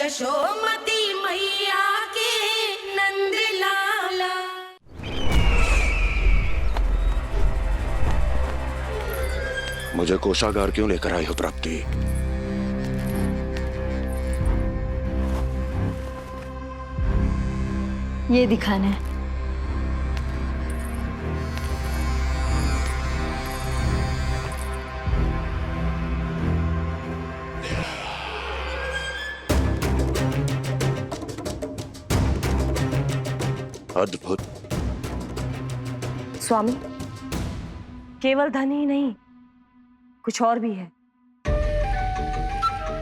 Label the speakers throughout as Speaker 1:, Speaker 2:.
Speaker 1: यशोमती मैया के नंद लाला।
Speaker 2: मुझे कोषागार क्यों लेकर आई हो प्राप्ति?
Speaker 3: ये दिखाना है।
Speaker 2: अद्भुत।
Speaker 4: स्वामी, केवल धन ही नहीं, कुछ और भी है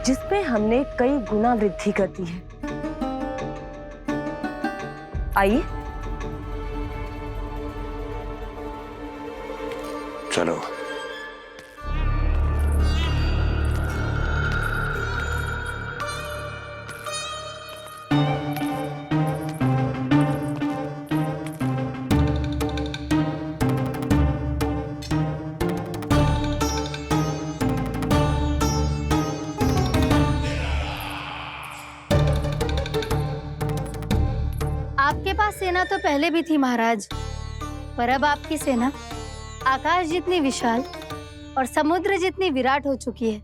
Speaker 4: जिसमें हमने कई गुना वृद्धि कर दी है। आइए
Speaker 2: चलो।
Speaker 3: आपके पास सेना तो पहले भी थी महाराज, पर अब आपकी सेना आकाश जितनी विशाल और समुद्र जितनी विराट हो चुकी है।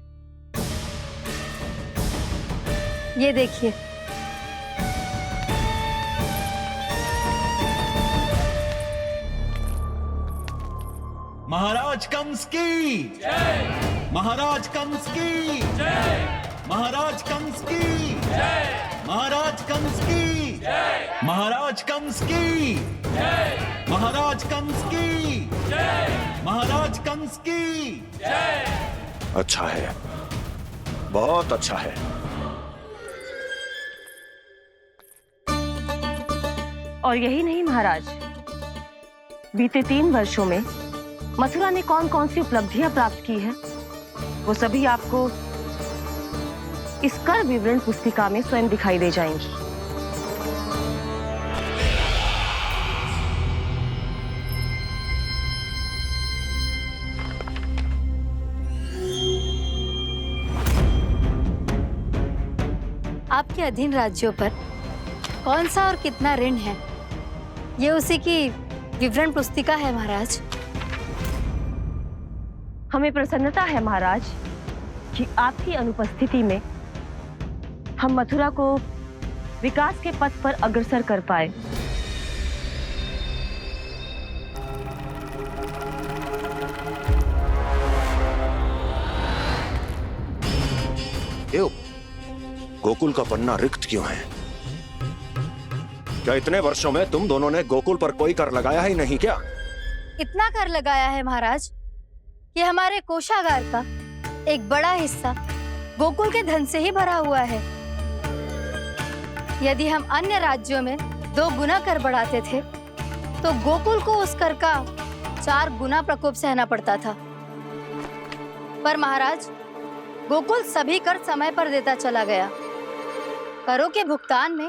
Speaker 3: ये देखिए।
Speaker 5: महाराज कंस की जय। महाराज कंस की जय। महाराज कंस की जय। महाराज कंस की जय। महाराज कंस की जय। महाराज कंस की जय। महाराज कंस की जय।
Speaker 2: अच्छा है, बहुत अच्छा है।
Speaker 4: और यही नहीं महाराज, बीते 3 वर्षों में मथुरा ने कौन कौन सी उपलब्धियां प्राप्त की है, वो सभी आपको इस कर विवरण पुस्तिका में स्वयं दिखाई दे जाएंगी।
Speaker 3: आपके अधीन राज्यों पर कौन सा और कितना ऋण है, ये उसी की विवरण पुस्तिका है महाराज।
Speaker 4: हमें प्रसन्नता है महाराज कि आपकी अनुपस्थिति में हम मथुरा को विकास के पथ पर अग्रसर कर पाए।
Speaker 2: गोकुल का पन्ना रिक्त क्यों है? क्या इतने वर्षों में तुम दोनों ने गोकुल पर कोई कर लगाया ही नहीं क्या?
Speaker 3: इतना कर लगाया है महाराज कि हमारे कोषागार का एक बड़ा हिस्सा गोकुल के धन से ही भरा हुआ है। यदि हम अन्य राज्यों में 2 गुना कर बढ़ाते थे, तो गोकुल को उस कर का 4 गुना प्रकोप सहना पड़ता था। पर महाराज, गोकुल सभी कर समय पर देता चला गया। करों के भुगतान में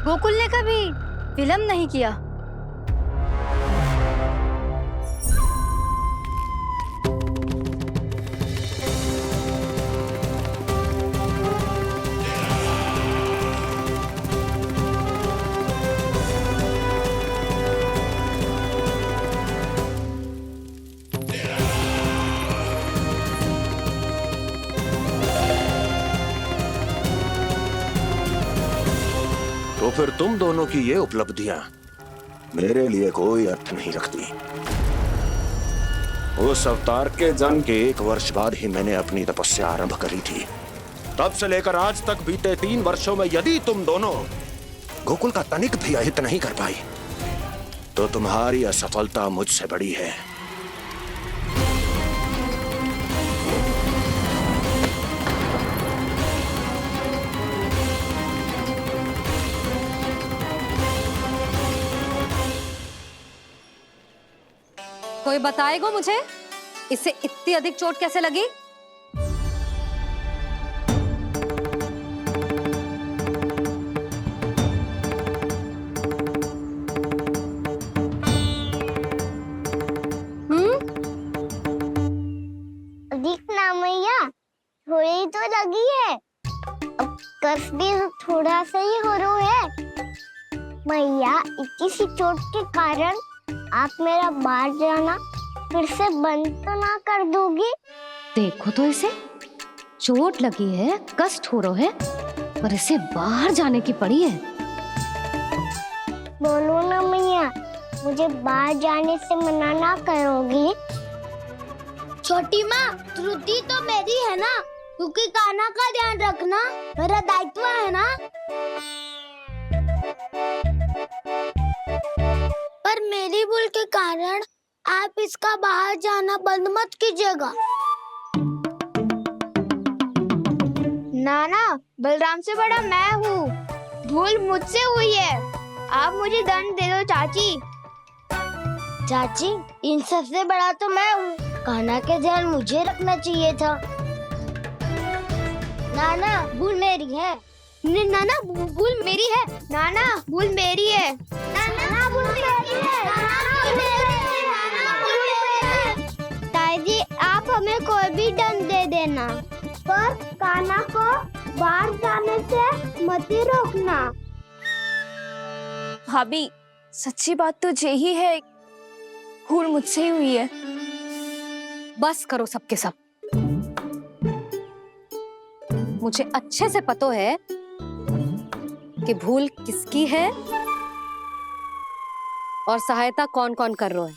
Speaker 3: गोकुल ने कभी विलंब नहीं किया।
Speaker 2: तो फिर तुम दोनों की ये उपलब्धियां मेरे लिए कोई अर्थ नहीं रखती। उस अवतार के जन्म के 1 वर्ष बाद ही मैंने अपनी तपस्या आरंभ करी थी। तब से लेकर आज तक बीते 3 वर्षों में यदि तुम दोनों गोकुल का तनिक भी अहित नहीं कर पाई, तो तुम्हारी असफलता मुझसे बड़ी है।
Speaker 6: कोई बताएगा मुझे, इसे इतनी अधिक चोट कैसे लगी?
Speaker 7: अधिक ना मैया, थोड़ी तो लगी है। अब कस भी थोड़ा सा ही हो रहा है। मैया, इतनी सी चोट के कारण आप मेरा बाहर जाना फिर से बंद तो ना कर दोगी?
Speaker 6: देखो तो इसे, चोट लगी है, कष्ट हो रहा है, पर इसे बाहर जाने की पड़ी है।
Speaker 7: बोलो ना मैया, मुझे बाहर जाने से मना ना करोगी? छोटी माँ, त्रुटि तो मेरी है ना, क्योंकि कान्हा का ध्यान रखना मेरा दायित्व है ना। पर मेरी भूल के कारण आप इसका बाहर जाना बंद मत कीजिएगा। नाना, बलराम से बड़ा मैं हूँ, भूल मुझसे हुई है, आप मुझे दंड दे दो चाची। चाची, इन सबसे बड़ा तो मैं हूँ, कान्हा के ध्यान मुझे रखना चाहिए था। नाना, भूल मेरी है। नाना, भूल मेरी है। नाना, भूल मेरी है। नाना, भूल मेरी है। नाना, भूल मेरी है। नाना, भूल मेरी है। ताई जी, आप हमें कोई भी दंड दे देना, पर कान्हा को बाहर जाने से मत ही रोकना।
Speaker 8: भाभी, सच्ची बात तो यही है, भूल मुझसे ही हुई है।
Speaker 6: बस करो सबके सब। मुझे अच्छे से पता है कि भूल किसकी है और सहायता कौन कौन कर रहा है।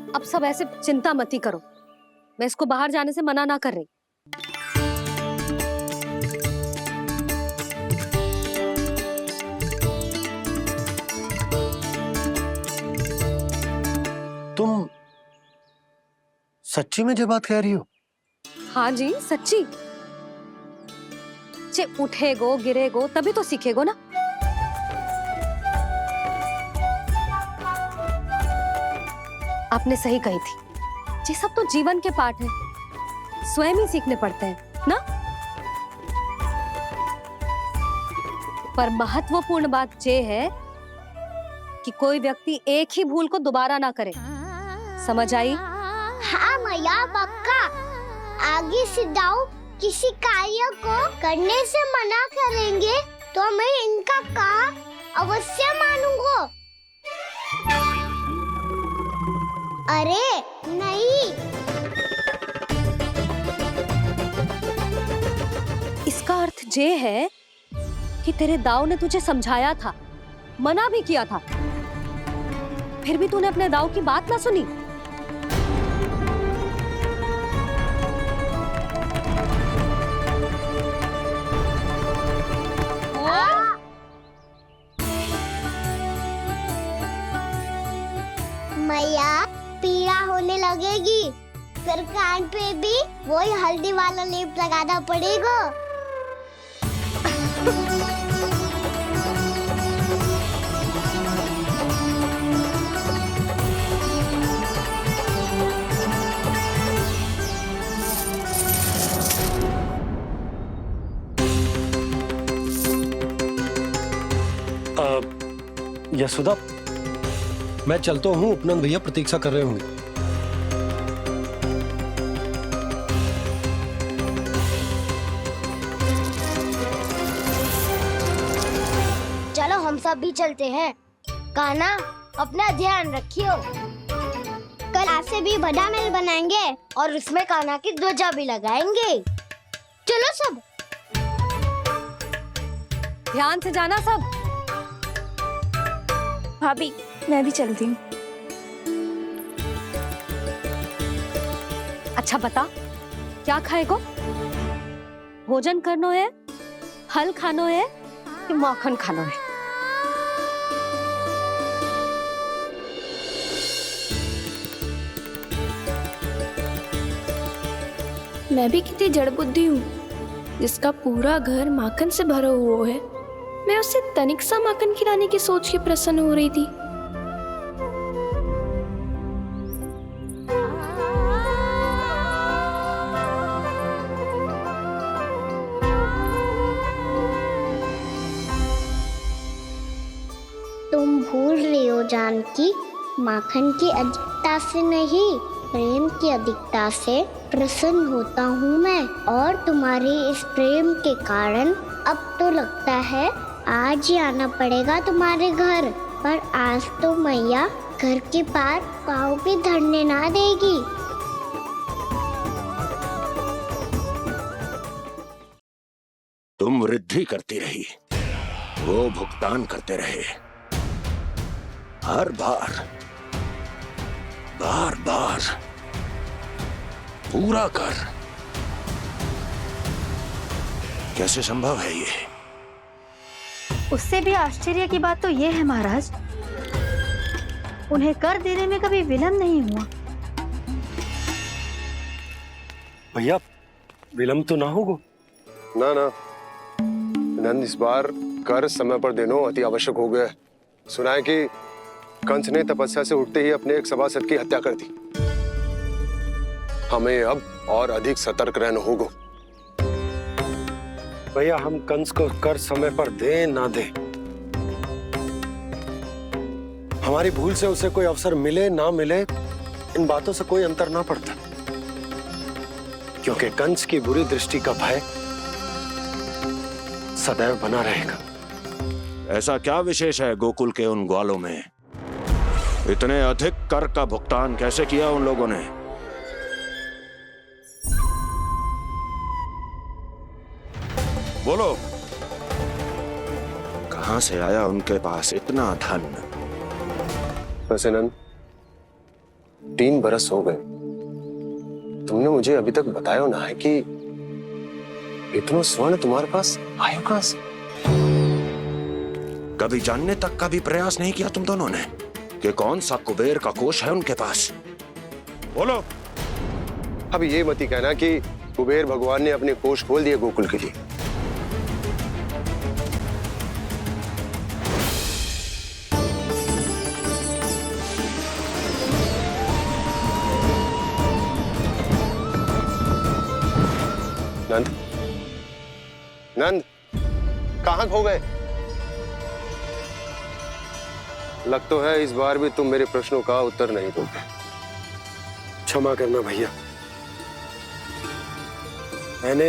Speaker 6: अब सब ऐसे चिंता मत ही करो, मैं इसको बाहर जाने से मना ना कर रही।
Speaker 9: तुम सच्ची में ये बात कह रही हो?
Speaker 6: हाँ जी, सच्ची। चे उठेगो गिरेगो तभी तो सीखेगो ना। आपने सही कही थी, ये सब तो जीवन के पाठ है, स्वयं ही सीखने पड़ते हैं ना। पर महत्वपूर्ण बात ये है कि कोई व्यक्ति एक ही भूल को दोबारा ना करे, समझ आई?
Speaker 7: हाँ मैया, पक्का। आगे से दाऊ किसी कार्य को करने से मना करेंगे तो मैं इनका कहा अवश्य मानूंगा। अरे नहीं,
Speaker 6: इसका अर्थ ये है कि तेरे दाऊ ने तुझे समझाया था, मना भी किया था, फिर भी तूने अपने दाऊ की बात ना सुनी।
Speaker 7: मैया, पीड़ा होने लगेगी, फिर कान पे भी वही हल्दी वाला लेप लगाना पड़ेगा।
Speaker 9: यशोदा, मैं चलता हूँ, उपनंद भैया प्रतीक्षा कर रहे होंगे।
Speaker 7: चलो हम सब भी चलते हैं। कान्हा, अपना ध्यान रखियो। कल आज से भी बड़ा महल बनाएंगे और उसमें कान्हा की ध्वजा भी लगाएंगे। चलो सब।
Speaker 6: ध्यान से जाना सब।
Speaker 8: भाभी, मैं भी चलती हूँ।
Speaker 6: अच्छा बता, क्या खाएगो? भोजन करनो है, फल खानो है कि माखन खानो है?
Speaker 8: मैं भी कितनी जड़ बुद्धि हूँ, जिसका पूरा घर माखन से भरा हुआ है। मैं उससे तनिक सा माखन खिलाने की सोच के प्रसन्न हो रही थी।
Speaker 7: तुम भूल रही हो जानकी, माखन की अधिकता अधिकता से नहीं, प्रेम की अधिकता से प्रसन्न होता हूँ मैं। और तुम्हारे इस प्रेम के कारण अब तो लगता है आज ही आना पड़ेगा तुम्हारे घर। पर आज तो मैया घर के पार पाँव भी धरने ना देगी।
Speaker 2: तुम वृद्धि करती रही, वो भुगतान करते रहे। हर बार बार बार पूरा कर। कैसे संभव है ये?
Speaker 3: उससे भी आश्चर्य की बात तो ये है महाराज, उन्हें कर देने में कभी विलंब नहीं हुआ।
Speaker 9: भैया विलंब तो ना होगा?
Speaker 10: ना ना नंद, इस बार कर समय पर देना अति आवश्यक हो गया है। सुना है कि कंस ने तपस्या से उठते ही अपने एक सभासद की हत्या कर दी। हमें अब और अधिक सतर्क रहना होगा।
Speaker 9: भैया हम कंस को कर समय पर दे ना दे, हमारी भूल से उसे कोई अवसर मिले ना मिले, इन बातों से कोई अंतर ना पड़ता, क्योंकि कंस की बुरी दृष्टि का भय सदैव बना रहेगा।
Speaker 2: ऐसा क्या विशेष है गोकुल के उन ग्वालों में? इतने अधिक कर का भुगतान कैसे किया उन लोगों ने? बोलो, कहां से आया उनके पास इतना धन?
Speaker 10: वैसे नंद, 3 बरस हो गए, तुमने मुझे अभी तक बताया ना है कि इतना स्वर्ण तुम्हारे पास आया कहां से?
Speaker 2: कभी जानने तक का भी प्रयास नहीं किया तुम दोनों ने कि कौन सा कुबेर का कोष है उनके पास? बोलो।
Speaker 10: अब ये मत ही कहना कि कुबेर भगवान ने अपने कोष खोल दिए गोकुल के लिए। नंद, नंद, कहां खो गए? लग तो है इस बार भी तुम मेरे प्रश्नों का उत्तर नहीं दोगे।
Speaker 9: क्षमा करना भैया, मैंने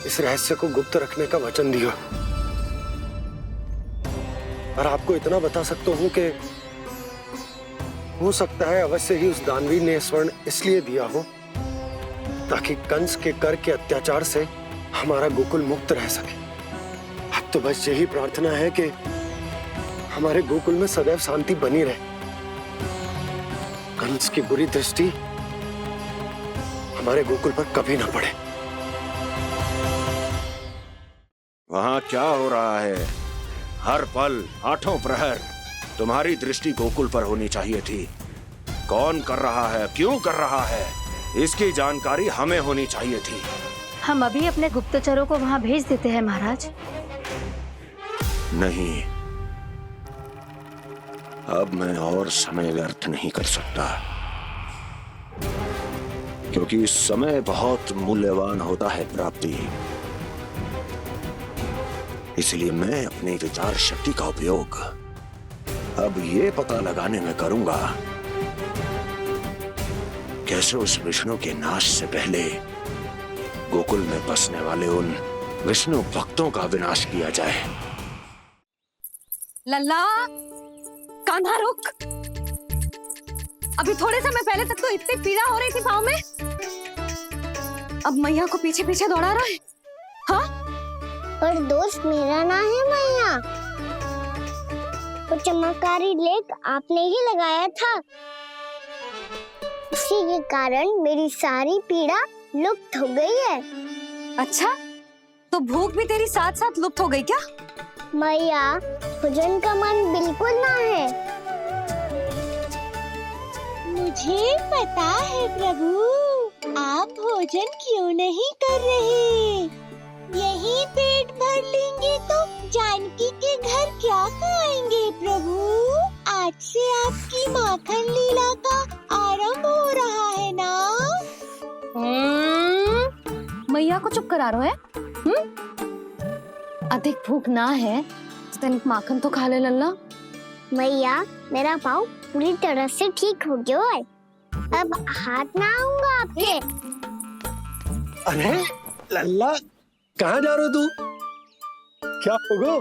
Speaker 9: इस रहस्य को गुप्त रखने का वचन दिया, और आपको इतना बता सकता हूं कि हो सकता है अवश्य ही उस दानवीर ने स्वर्ण इसलिए दिया हो ताकि कंस के कर के अत्याचार से हमारा गोकुल मुक्त रह सके। अब तो बस यही प्रार्थना है कि हमारे गोकुल में सदैव शांति बनी रहे, कंस की बुरी दृष्टि हमारे गोकुल पर कभी ना पड़े।
Speaker 2: वहां क्या हो रहा है? हर पल, आठों प्रहर तुम्हारी दृष्टि गोकुल पर होनी चाहिए थी। कौन कर रहा है, क्यों कर रहा है, इसकी जानकारी हमें होनी चाहिए थी।
Speaker 3: हम अभी अपने गुप्तचरों को वहां भेज देते हैं महाराज।
Speaker 2: नहीं, अब मैं और समय व्यर्थ नहीं कर सकता, क्योंकि समय बहुत मूल्यवान होता है प्राप्ति। इसलिए मैं अपनी विचार शक्ति का उपयोग अब ये पता लगाने में करूंगा कैसे उस विष्णु के नाश से पहले गोकुल में बसने वाले उन विष्णु भक्तों का विनाश किया जाए।
Speaker 6: लल्ला, कान्हा रुक। अभी थोड़े समय पहले तक तो इतनी पीड़ा हो रही थी पाँव में, अब मैया को पीछे पीछे दौड़ा रहा है। हाँ?
Speaker 7: पर दोस्त मेरा ना है मैया, वो चमत्कारी लेख आपने ही लगाया था, इसी के कारण मेरी सारी पीड़ा लुप्त हो गई है।
Speaker 6: अच्छा, तो भूख भी तेरी साथ साथ लुप्त हो गई क्या?
Speaker 7: मैया, भोजन का मन बिल्कुल ना है। मुझे पता है प्रभु, आप भोजन क्यों नहीं कर रहे। यही पेट भर लेंगे तो जानकी के घर क्या खाएंगे प्रभु। आज से आपकी माखन लीला का आरंभ हो रहा है ना।
Speaker 6: मैया को चुप करा रहे हैं? अधिक भूख ना है, तनिक माखन तो खा ले लल्ला।
Speaker 7: मैया, मेरा पाँव पूरी तरह से ठीक हो गया है। अब हाथ ना आऊंगा आपके।
Speaker 9: अरे लल्ला, कहाँ जा रहे हो तू? क्या होगो?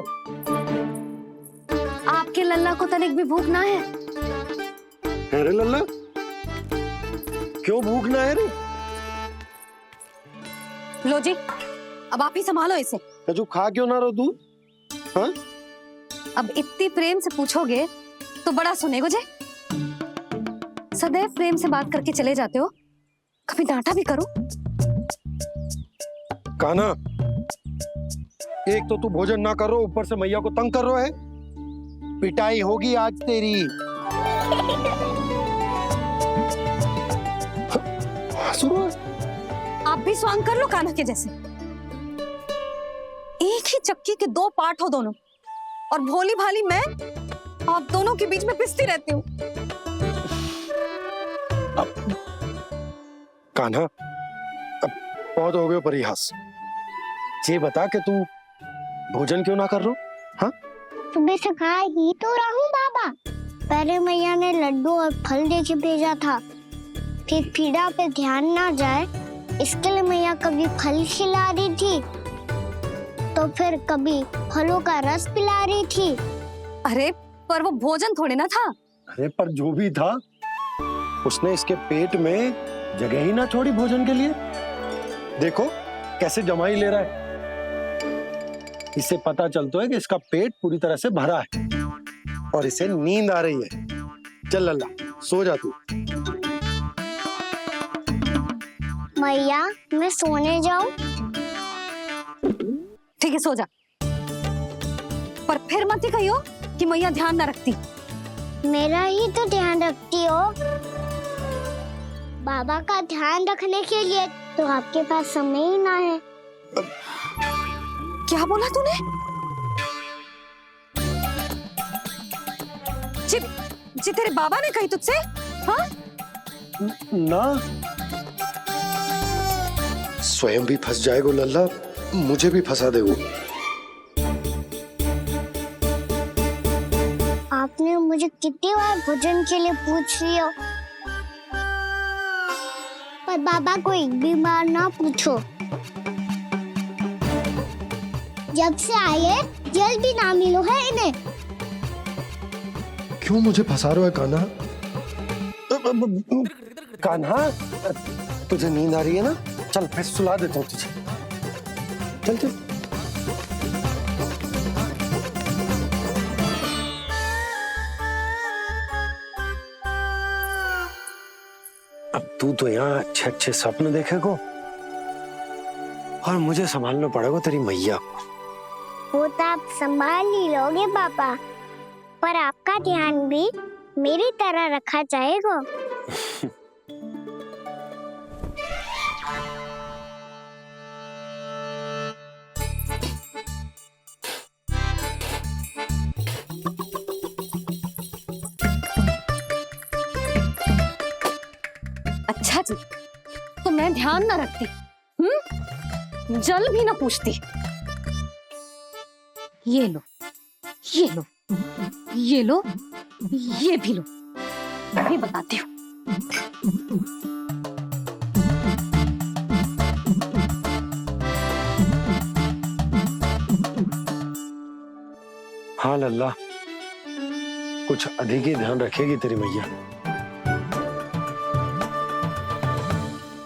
Speaker 6: आपके लल्ला को तनिक भी भूख ना है?
Speaker 9: अरे लल्ला, क्यों भूख ना है रे?
Speaker 6: लो जी, अब आप ही संभालो इसे।
Speaker 9: कजू खा क्यों ना रहो तू? हाँ?
Speaker 6: अब इतनी प्रेम से पूछोगे तो बड़ा सुनेगो जे। सदैव प्रेम से बात करके चले जाते हो, कभी डांटा भी करो।
Speaker 9: कान्हा, एक तो तू भोजन ना करो, ऊपर से मैया को तंग कर रहा है। पिटाई होगी आज तेरी।
Speaker 6: आप भी स्वांग कर लो कान्हा के जैसे। एक ही चक्की के दो पार्ट हो दोनों, और भोली भाली मैं आप दोनों के बीच में पिसती रहती हूँ।
Speaker 9: कान्हा, अब बहुत हो गए परिहास। ये बता कि तू भोजन क्यों ना कर रो? हाँ?
Speaker 7: सुबह से खा ही तो रहा हूँ बाबा। पहले मैया ने लड्डू और फल देके भेजा था, फिर पीड़ा पे ध्यान ना जाए इसके लिए मैया कभी फल खिला रही थी, तो फिर कभी फलों का रस पिला रही थी।
Speaker 6: अरे पर वो भोजन थोड़े ना था।
Speaker 9: अरे पर जो भी था, उसने इसके पेट में जगह ही ना छोड़ी भोजन के लिए। देखो कैसे जमाई ले रहा है। इससे पता चलता है कि इसका पेट पूरी तरह से भरा है और इसे नींद आ रही है। चल लल्ला, सो जा तू।
Speaker 7: मैया, मैं सोने जाऊं?
Speaker 6: ठीक है, सो जा। पर फिर मत ही कहियो कि मैया ध्यान ना रखती।
Speaker 7: मेरा ही तो ध्यान रखती हो। बाबा का ध्यान रखने के लिए तो आपके पास समय ही ना है।
Speaker 6: क्या बोला तूने? जी तेरे बाबा ने कही तुझसे? हाँ?
Speaker 9: ना, स्वयं भी फंस जाएगा लल्ला, मुझे भी फंसा देगो।
Speaker 7: आपने मुझे कितनी बार भोजन के लिए पूछ लिया, पर बाबा को एक भी बार ना पूछो। जब से आए जल भी ना मिलो है इन्हें।
Speaker 9: क्यों मुझे फंसा रहा है कान्हा? कान्हा, तुझे नींद आ रही है ना? चल मैं सुला देता हूँ तुझे। चल चल। अब तू तो यहाँ अच्छे अच्छे सपने देखेगो और मुझे संभालना पड़ेगा तेरी मैया को।
Speaker 7: वो तो आप संभाल ही लोगे पापा, पर आपका ध्यान भी मेरी तरह रखा जाएगा।
Speaker 6: अच्छा जी, तो मैं ध्यान ना रखती, जल भी ना पूछती। ये लो, ये लो, ये लो, ये भी लो। मैं भी बताती हूँ।
Speaker 9: हाँ लल्ला, कुछ अधिक ही ध्यान रखेगी तेरी मैया।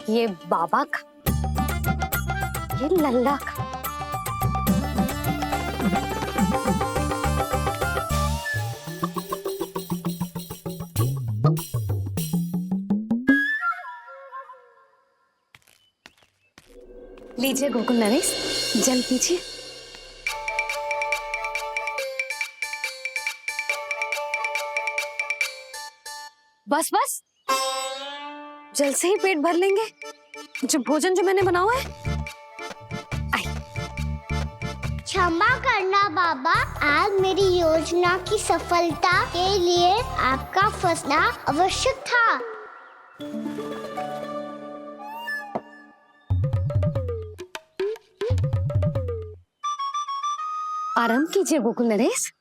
Speaker 6: ये बाबा का, ये लल्ला का। लीजिए गोकुल नरेश, जल पीजिए। बस बस, जल से ही पेट भर लेंगे। जो भोजन जो मैंने बनाया है।
Speaker 7: क्षमा करना बाबा, आज मेरी योजना की सफलता के लिए आपका फंसना आवश्यक था।
Speaker 6: आराम कीजिए गोकुल नरेश।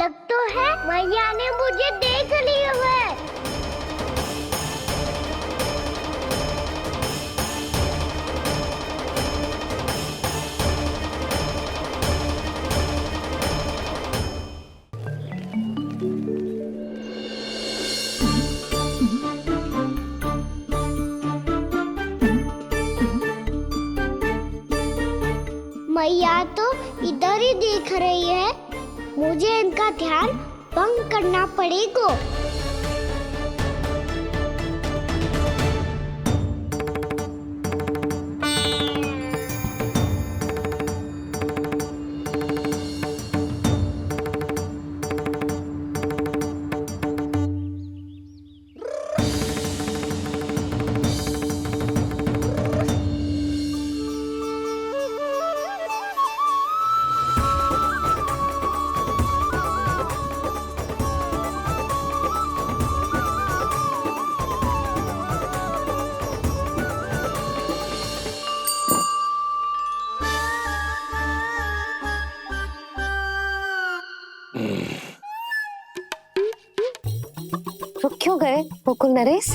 Speaker 7: लग तो है मैया ने मुझे देख लिया है। मैया तो इधर ही देख रही है, मुझे इनका ध्यान भंग करना पड़ेगा।
Speaker 6: रुक क्यों गए गोकुल नरेश?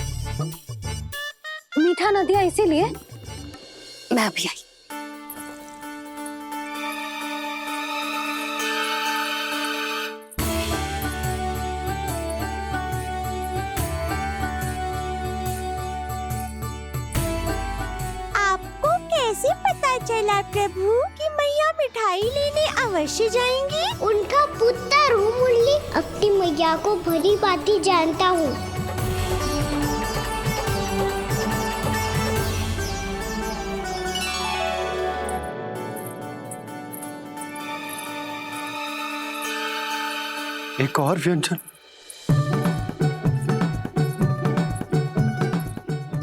Speaker 6: मीठा न दिया इसीलिए? मैं अभी आई।
Speaker 7: आपको कैसे पता चला प्रभु कि मैया मिठाई लेने अवश्य जाएंगी? उनका पुत्र हूँ मुरली, अपनी मैया को भली भांति जानता हूँ।
Speaker 9: एक और व्यंजन।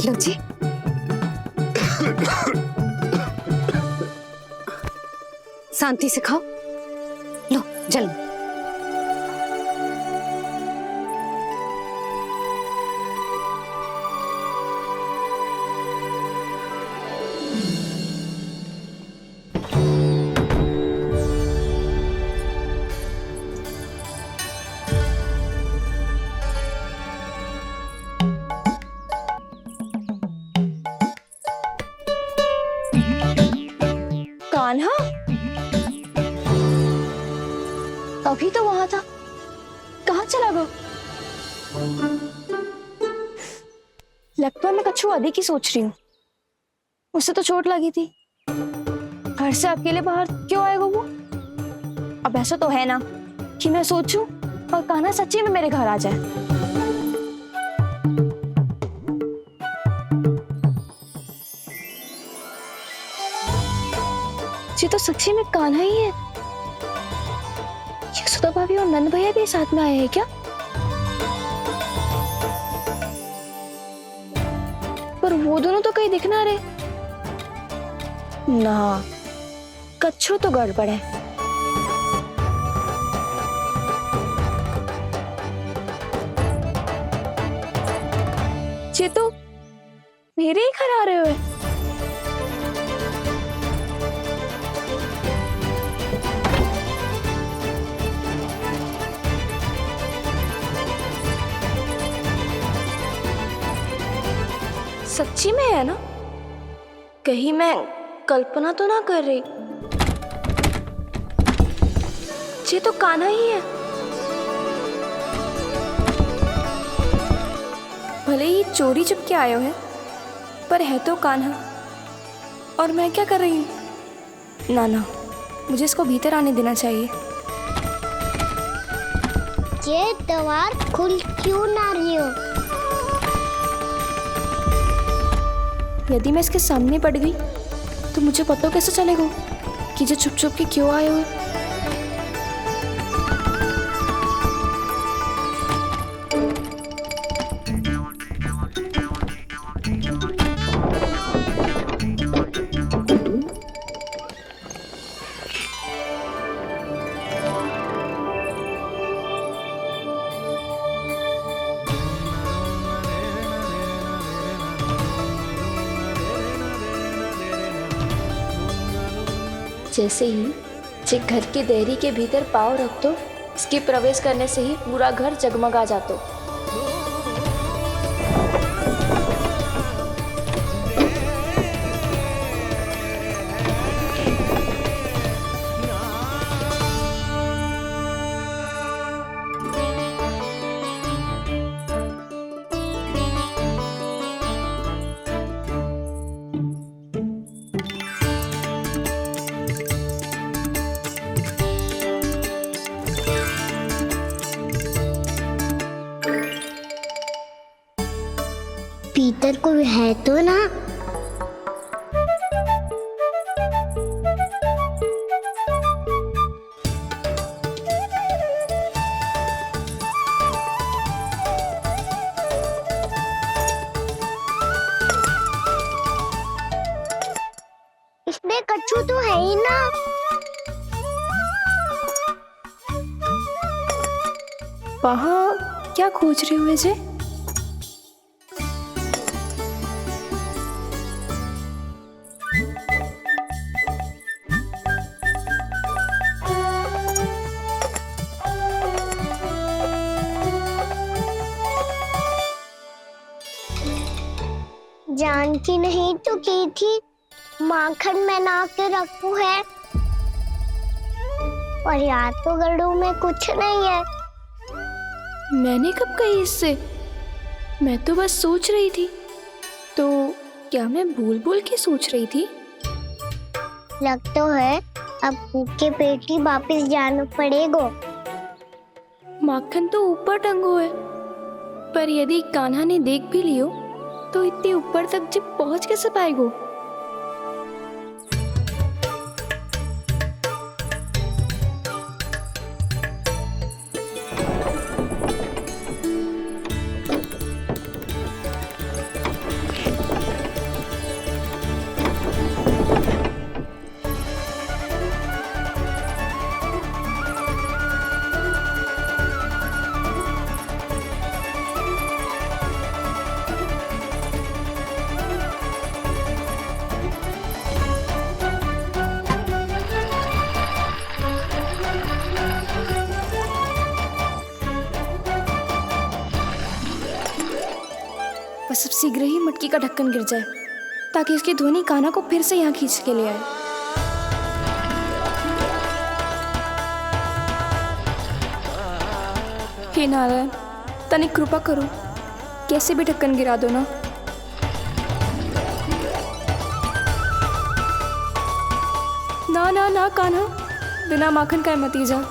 Speaker 6: लो जी। शांति से खाओ। लो जल।
Speaker 8: कान्हा अभी तो वहां था, कहाँ चला गया? लगता है मैं कच्छू आदि की सोच रही हूँ। उसे तो चोट लगी थी, घर से अकेले बाहर क्यों आएगा वो? अब ऐसा तो है ना कि मैं सोचूं और कान्हा सच्ची में मेरे घर आ जाए। ये तो सच्ची में कान्हा ही है। यशोदा भाभी और नंद भैया भी साथ में आए हैं क्या? पर वो दोनों तो कहीं दिख ना रहे। ना, कच्छू तो गड़बड़ है। ये तो मेरे ही घर आ रहे हुए। सच्ची में है ना? कहीं मैं कल्पना तो ना कर रही? ये तो कान्हा ही है। भले ही चोरी चुप के आए हो है, पर है तो कान्हा। और मैं क्या कर रही हूँ? ना ना, मुझे इसको भीतर आने देना चाहिए।
Speaker 7: ये द्वार खुल क्यों ना रही हो?
Speaker 8: यदि मैं इसके सामने पड़ गई तो मुझे पता कैसे चलेगा कि ये छुप छुप के क्यों आए हुए? जैसे ही जे घर के देहरी के भीतर पाँव रख दो, इसके प्रवेश करने से ही पूरा घर जगमगा जातो।
Speaker 7: पीटर को है तो ना? इसमें कच्छू तो है ही ना।
Speaker 8: वहाँ क्या खोज रहे हुए जे?
Speaker 7: जानकी नहीं तो की थी माखन में ना के रखू है, और यार तो गड़ू में कुछ नहीं है।
Speaker 8: मैंने कब कही इससे? मैं तो बस सोच रही थी। तो क्या मैं भूल भूल के सोच रही थी?
Speaker 7: लग तो है अब भूखे पेट ही वापिस जाना पड़ेगा।
Speaker 8: माखन तो ऊपर टंगो है, पर यदि कान्हा ने देख भी लियो तो इतने ऊपर तक जब पहुंच कैसे पाएगो? बस अब शीघ्र ही मटकी का ढक्कन गिर जाए ताकि उसकी ध्वनि कान्हा को फिर से यहाँ खींच के ले आए। हे नारायण, तनिक कृपा करो, कैसे भी ढक्कन गिरा दो ना। ना ना ना कान्हा, बिना माखन का मत ही जा।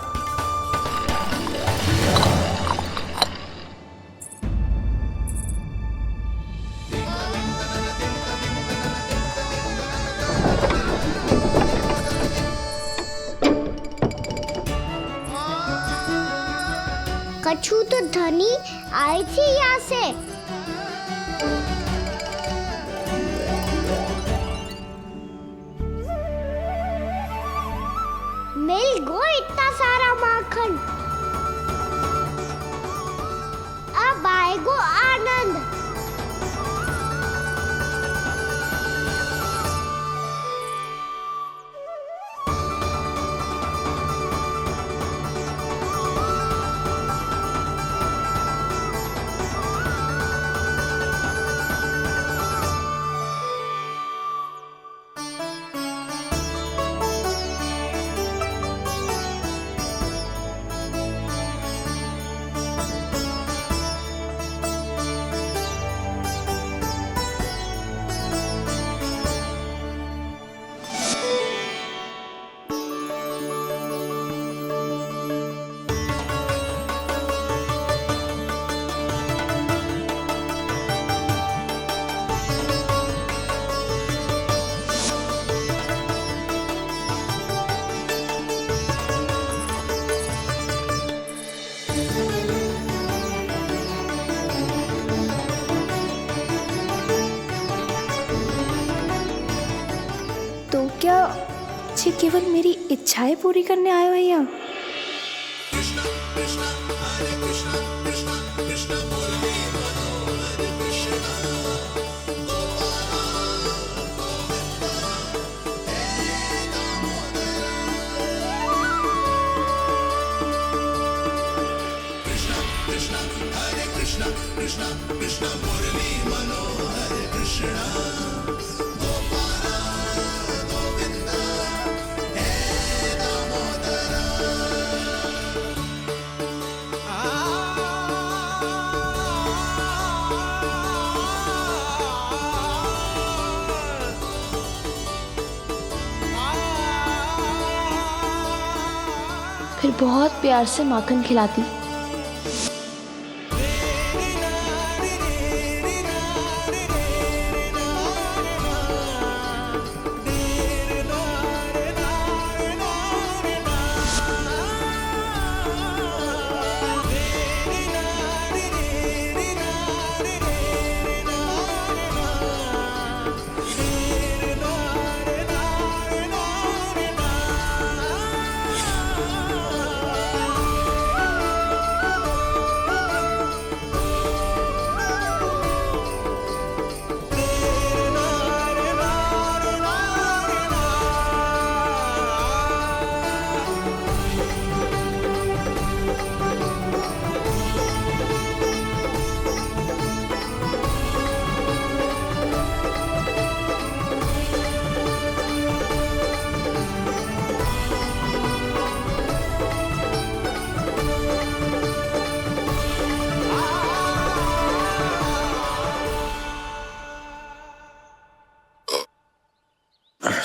Speaker 7: कछू तो धनी आई थी यहाँ से। मिल गो इतना सारा माखन, अब आएगो आनंद।
Speaker 8: क्या ये केवल मेरी इच्छाएं पूरी करने आए हो यहाँ? फिर बहुत प्यार से माखन खिलाती।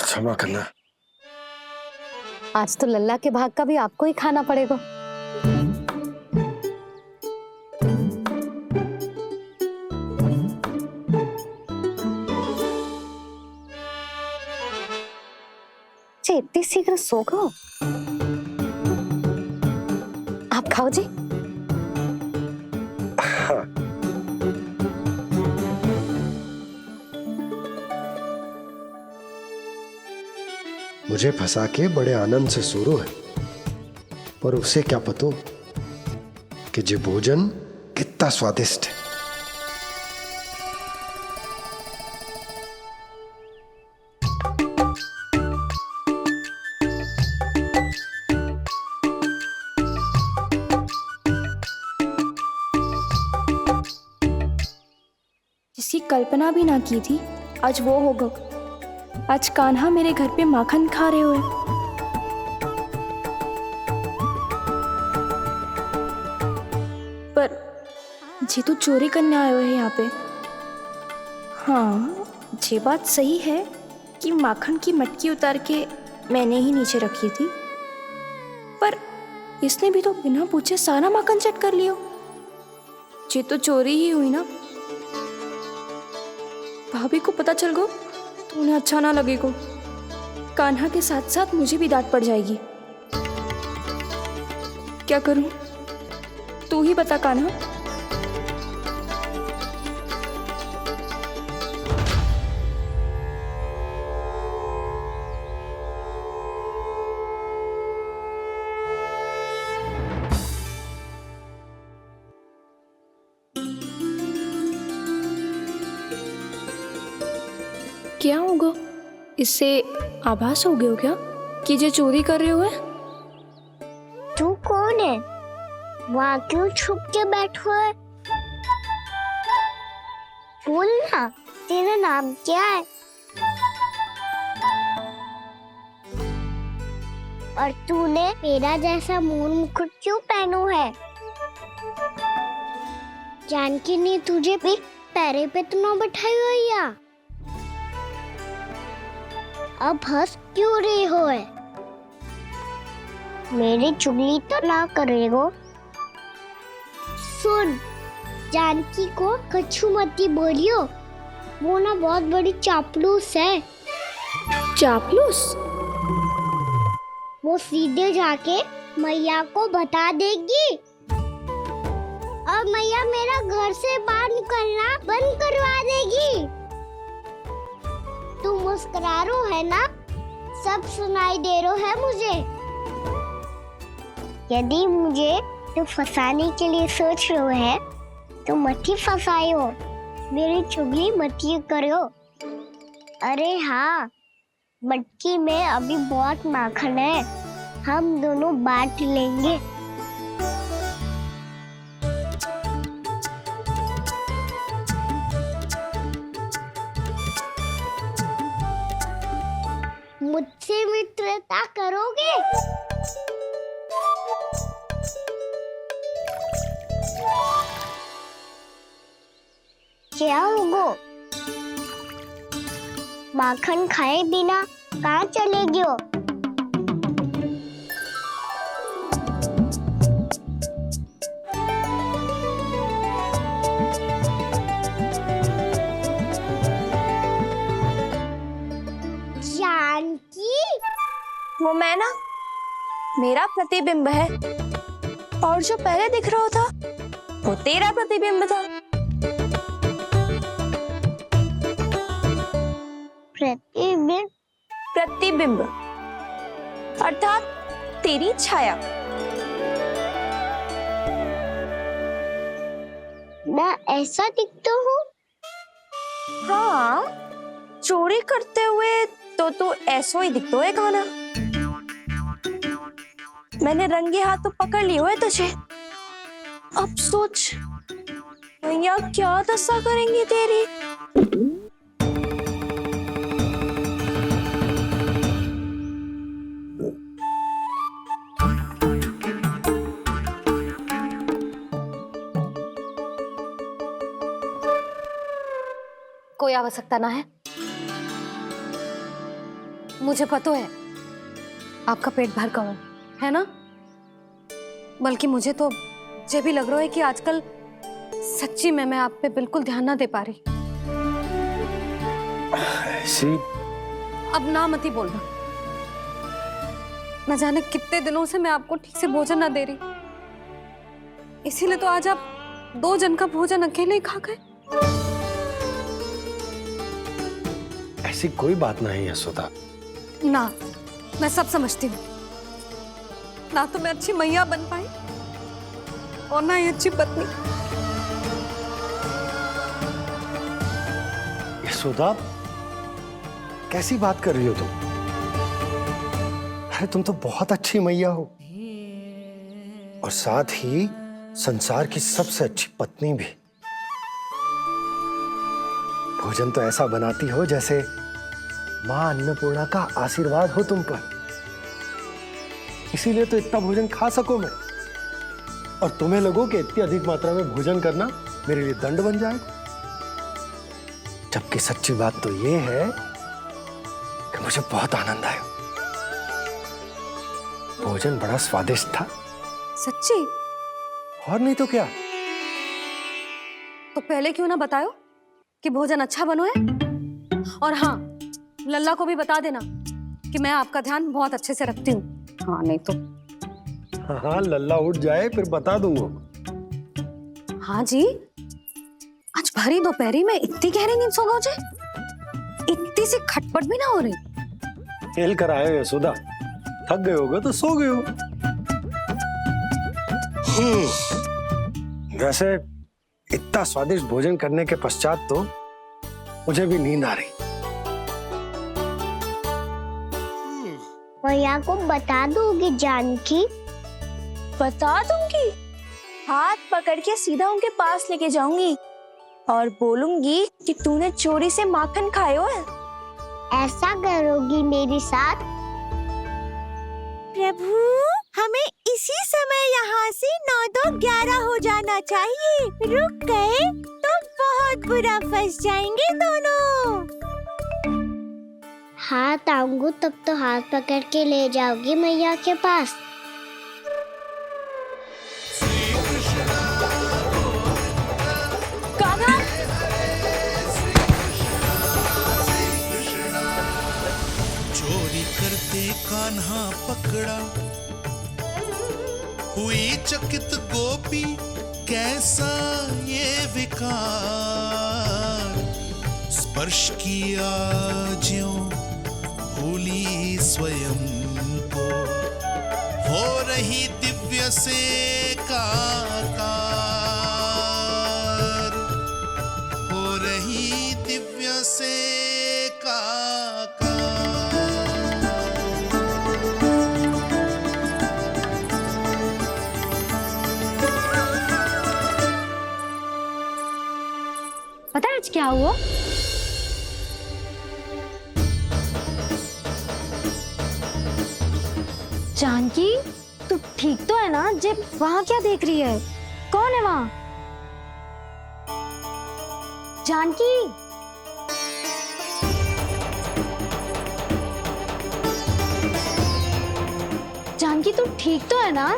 Speaker 9: क्षमा करना।
Speaker 6: आज तो लल्ला के भाग का भी आपको ही खाना पड़ेगा। जी इतनी शीघ्र सो गो? आप खाओ जी।
Speaker 9: हाँ। मुझे फंसा के बड़े आनंद से सो रो है, पर उसे क्या पतो कि ये भोजन कितना स्वादिष्ट है।
Speaker 8: जिसकी कल्पना भी ना की थी, आज वो होगा। आज कान्हा मेरे घर पे माखन खा रहे हुए। पर जी तो चोरी करने आए हुए हैं यहाँ पे। हाँ, ये बात सही है कि माखन की मटकी उतार के मैंने ही नीचे रखी थी, पर इसने भी तो बिना पूछे सारा माखन चट कर लिया। ये तो चोरी ही हुई ना। भाभी को पता चल गो तो उन्हें अच्छा ना लगेगा। कान्हा के साथ साथ मुझे भी डांट पड़ जाएगी। क्या करूं? तू ही बता कान्हा। क्या होगा? इससे आभास हो गया क्या कि ये चोरी कर रहे हुए?
Speaker 7: तू कौन है? वहाँ क्यों छुप के बैठो है? बोल ना, तेरा नाम क्या है? और तूने मेरा जैसा मोर मुकुट क्यों पहनो है? जानकी ने तुझे भी पैरे पे तो ना बैठाई हुई है। अब हंस क्यों रही हो है? मेरी चुगली तो ना करेगो। सुन, जानकी को कछु मती बोलियो, वो ना बहुत बड़ी चापलूस है।
Speaker 8: चापलूस?
Speaker 7: वो सीधे जाके मैया को बता देगी और मैया मेरा घर से बाहर निकलना बंद करवा देगी। तू मुस्कुरा रो है ना? सब सुनाई दे रो है मुझे। यदि मुझे तो फंसाने के लिए सोच रो है तो मत ही फंसायो, मेरी चुगली मत ही करो। अरे हाँ, मटकी में अभी बहुत माखन है, हम दोनों बांट लेंगे। क्या होगो? माखन खाए बिना कहाँ चले गयो? जानकी,
Speaker 8: वो मैं ना, मेरा प्रतिबिंब है, और जो पहले दिख रहा था वो तेरा प्रतिबिंब था।
Speaker 7: प्रतिबिंब?
Speaker 8: प्रतिबिंब अर्थात तेरी छाया।
Speaker 7: मैं ऐसा दिखता हूँ?
Speaker 8: हाँ, चोरी करते हुए तो तू ऐसो ही दिखतो है खाना। मैंने रंगे हाथ तो पकड़ लिए हुए तुझे। अब सोच भैया क्या दशा करेंगी तेरी।
Speaker 6: कोई आवश्यकता ना है, मुझे पता है आपका पेट भर का है ना। बल्कि मुझे तो ये भी लग रहा है कि आजकल सच्ची में मैं आप पे बिल्कुल ध्यान ना दे पा रही।
Speaker 9: ऐसी
Speaker 6: अब ना मत ही बोलना। न जाने कितने दिनों से मैं आपको ठीक से भोजन ना दे रही, इसीलिए तो आज आप 2 जन का भोजन अकेले ही खा गए।
Speaker 9: ऐसी कोई बात नहीं है सुधा।
Speaker 6: ना, मैं सब समझती हूँ। ना तो मैं अच्छी मैया बन पाई और ना ही अच्छी पत्नी।
Speaker 9: यशोदा, कैसी बात कर रही हो तुम? अरे तुम तो बहुत अच्छी मैया हो, और साथ ही संसार की सबसे अच्छी पत्नी भी। भोजन तो ऐसा बनाती हो जैसे मां अन्नपूर्णा का आशीर्वाद हो तुम पर। इसीलिए तो इतना भोजन खा सको मैं, और तुम्हें लगो कि इतनी अधिक मात्रा में भोजन करना मेरे लिए दंड बन जाएगा। जबकि सच्ची बात तो ये है कि मुझे बहुत आनंद आया। भोजन बड़ा स्वादिष्ट था।
Speaker 6: सच्ची?
Speaker 9: और नहीं तो क्या।
Speaker 6: तो पहले क्यों ना बताओ कि भोजन अच्छा बनो है। और हाँ, लल्ला को भी बता देना कि मैं आपका ध्यान बहुत अच्छे से रखती हूँ। हाँ नहीं तो।
Speaker 9: हाँ, लल्ला उठ जाए फिर बता दूंगा।
Speaker 6: हाँ जी, आज भरी दोपहरी में इतनी गहरी नींद सो गए? इतनी सी खटपट भी ना हो रही?
Speaker 9: खेल कर आए हो यशोदा, थक गए होगे तो सो गए हो। वैसे इतना स्वादिष्ट भोजन करने के पश्चात तो मुझे भी नींद आ रही।
Speaker 7: भैया को बता दोगी जानकी?
Speaker 8: बता दूंगी। हाथ पकड़ के सीधा उनके पास लेके जाऊंगी और बोलूंगी कि तूने चोरी से माखन खाया है।
Speaker 7: ऐसा करोगी मेरे साथ?
Speaker 11: प्रभु, हमें इसी समय यहाँ से 9-2-11 हो जाना चाहिए। रुक गए तो बहुत बुरा फंस जाएंगे दोनों।
Speaker 7: हाथ आऊंगी तब तो हाथ पकड़ के ले जाओगी मैया के पास।
Speaker 8: कान्हा,
Speaker 12: चोरी करते कान्हा पकड़ा, हुई चकित गोपी कैसा ये विकार। स्पर्श किया ज्यों भूली स्वयं को, हो रही दिव्य से काकार, हो रही दिव्य से काकार।
Speaker 6: पता है आज क्या हुआ? जानकी, तू ठीक तो है ना? जब वहां क्या देख रही है? कौन है वहां?
Speaker 8: जानकी, जानकी तू ठीक तो है ना?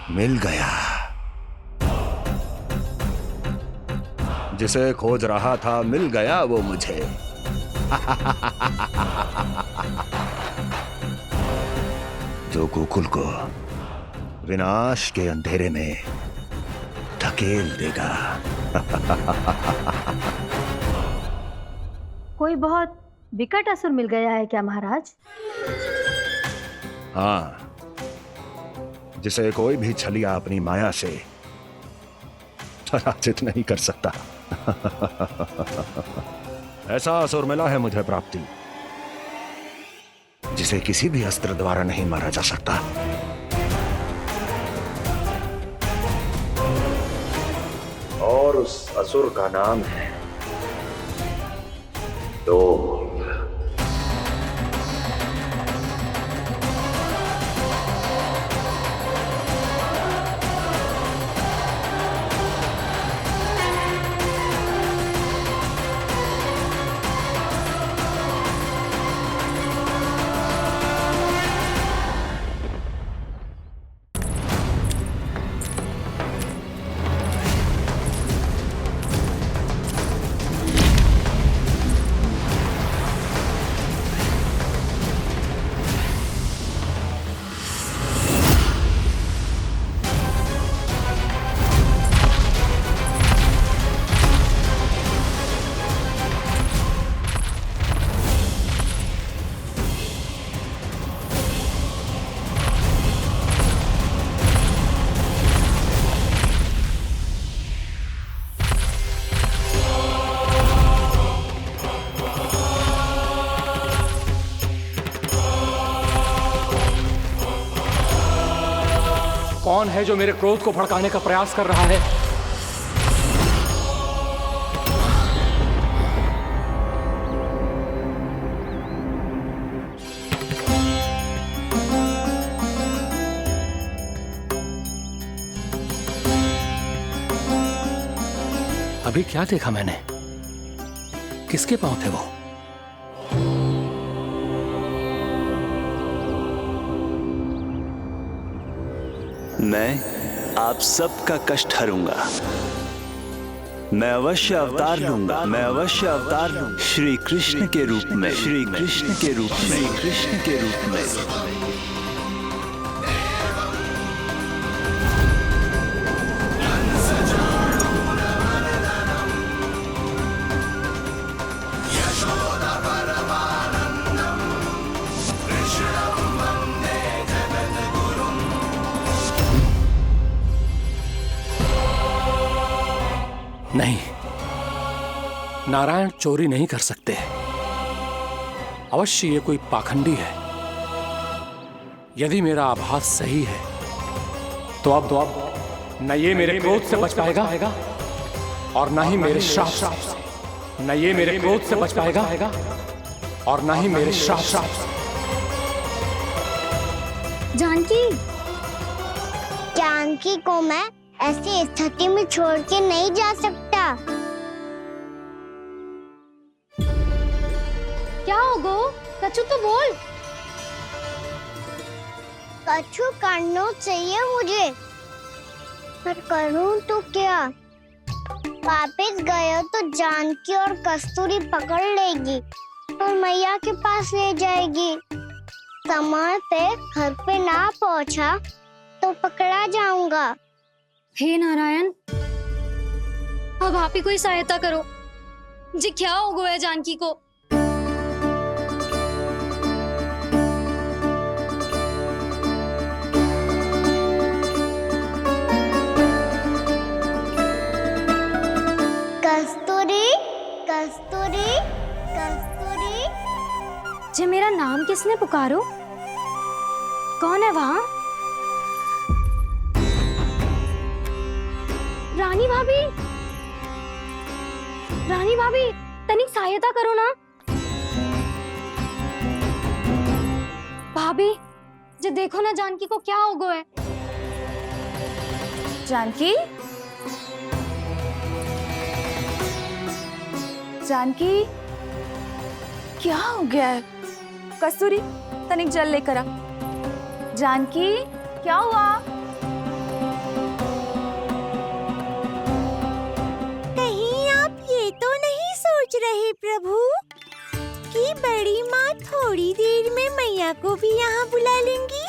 Speaker 2: मिल गया। जिसे खोज रहा था मिल गया वो मुझे। जो गोकुल को विनाश के अंधेरे में धकेल देगा।
Speaker 3: कोई बहुत विकट असुर मिल गया है क्या महाराज?
Speaker 2: हाँ, जिसे कोई भी छलिया अपनी माया से पराजित नहीं कर सकता। ऐसा असुर मिला है मुझे प्राप्ति, जिसे किसी भी अस्त्र द्वारा नहीं मारा जा सकता। और उस असुर का नाम है दो।
Speaker 13: कौन है जो मेरे क्रोध को भड़काने का प्रयास कर रहा है? अभी क्या देखा मैंने? किसके पांव थे वो?
Speaker 14: मैं आप सबका कष्ट हरूंगा। मैं अवश्य अवतार लूंगा। मैं अवश्य अवतार लूंगा। श्री कृष्ण के रूप में। श्री कृष्ण के रूप में। श्री कृष्ण के रूप में।
Speaker 13: नहीं, नारायण चोरी नहीं कर सकते। अवश्य ये कोई पाखंडी है। यदि मेरा आभास सही है तो अब न ये मेरे क्रोध से बच पाएगा और न ही मेरे श्राप से। न ये मेरे क्रोध से बच पाएगा और न ही मेरे श्राप से।
Speaker 7: जानकी, जानकी को मैं ऐसी स्थिति में छोड़ के नहीं जा सकता।
Speaker 8: क्या हो गो? कछु तो बोल।
Speaker 7: कछु करना चाहिए मुझे, पर करूं तो क्या? वापस गया तो जानकी और कस्तूरी पकड़ लेगी और मैया के पास ले जाएगी। समय पे घर पे ना पहुंचा तो पकड़ा जाऊंगा।
Speaker 8: हे नारायण, अब आप ही कोई सहायता करो। जी क्या हो गया जानकी को?
Speaker 7: कस्तूरी, कस्तूरी, कस्तूरी।
Speaker 8: जी मेरा नाम किसने पुकारो? कौन है वहां? भाभी, रानी भाभी, तनिक सहायता करो ना। भाभी, जो देखो ना जानकी को क्या हो गया है।
Speaker 15: जानकी, जानकी, क्या हो गया है? कस्तूरी, तनिक जल लेकर आ। जानकी, क्या हुआ?
Speaker 11: कहीं आप ये तो नहीं सोच रहे प्रभु कि बड़ी माँ थोड़ी देर में मैया को भी यहाँ बुला लेंगी?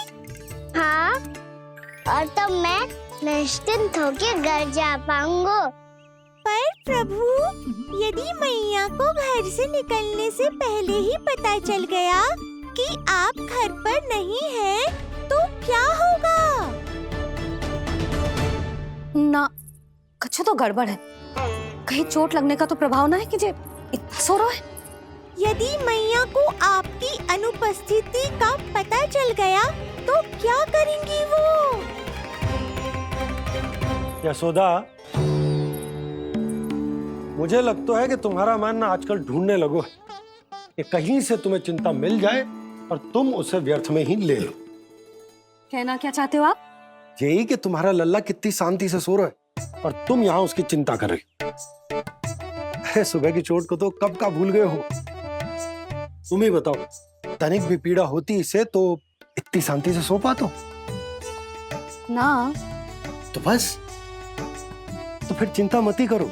Speaker 7: हाँ, और तब मैं निश्चिंत होके घर जा पाऊंगा।
Speaker 11: पर प्रभु, यदि मैया को घर से निकलने से पहले ही पता चल गया कि आप घर पर नहीं हैं, तो क्या होगा?
Speaker 6: ना, कुछ तो गड़बड़ है। कहीं चोट लगने का तो प्रभाव ना है कि जे इतना सो रहा है।
Speaker 11: यदि मैया को आपकी अनुपस्थिति का पता चल गया तो क्या करेंगी वो?
Speaker 9: यशोदा, मुझे लगता है कि तुम्हारा मन आजकल ढूंढने लगो है कि कहीं से तुम्हें चिंता मिल जाए और तुम उसे व्यर्थ में ही ले लो।
Speaker 6: कहना क्या चाहते हो आप?
Speaker 9: यही कि तुम्हारा लल्ला कितनी शांति से सो रहा है और तुम यहाँ उसकी चिंता कर रही हो। अरे सुबह की चोट को तो कब का भूल गए हो। तुम ही बताओ, तनिक भी पीड़ा होती इसे तो इतनी शांति से सो पाते हो?
Speaker 6: ना।
Speaker 9: तो बस, तो फिर चिंता मत ही करो।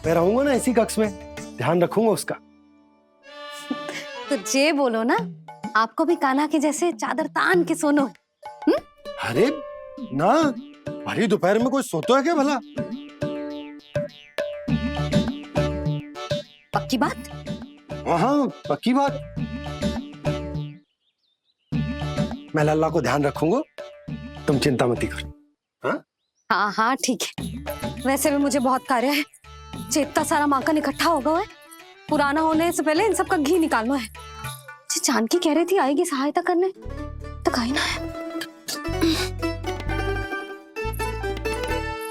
Speaker 9: मैं रहूंगा ना इसी कक्ष में, ध्यान रखूंगा उसका।
Speaker 6: तो जे बोलो ना, आपको भी कान्हा के जैसे चादर तान के सोनो है।
Speaker 9: अरे ना, भरी दोपहर में कोई सोता है क्या भला?
Speaker 6: पक्की बात?
Speaker 9: हाँ, पक्की बात। मैं लल्ला को ध्यान रखूंगा, तुम चिंता मत करो। हाँ
Speaker 6: हाँ हाँ, ठीक है। वैसे भी मुझे बहुत कार्य है। इतना सारा माखन इकट्ठा होगा है, पुराना होने से पहले इन सब का घी निकालना है। जानकी कह रही थी आएगी सहायता करने, तो कहीं ना है।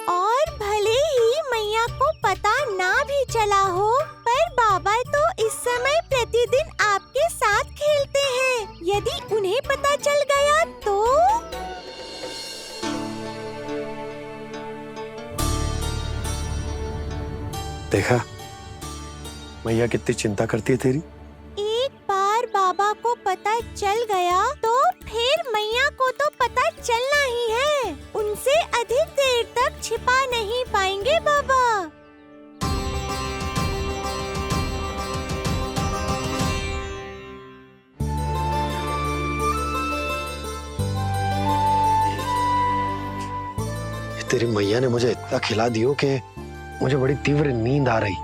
Speaker 11: और भले ही मैया को पता ना भी चला हो, पर बाबा तो इस समय प्रतिदिन आपके साथ खेलते हैं। यदि उन्हें पता चल गया तो?
Speaker 9: देखा मैया कितनी चिंता करती है तेरी।
Speaker 11: एक बार बाबा को पता चल गया तो फिर मैया को तो पता चलना ही है। उनसे अधिक देर तक छिपा नहीं पाएंगे बाबा।
Speaker 9: तेरी मैया ने मुझे इतना खिला दियो कि मुझे बड़ी तीव्र नींद आ रही।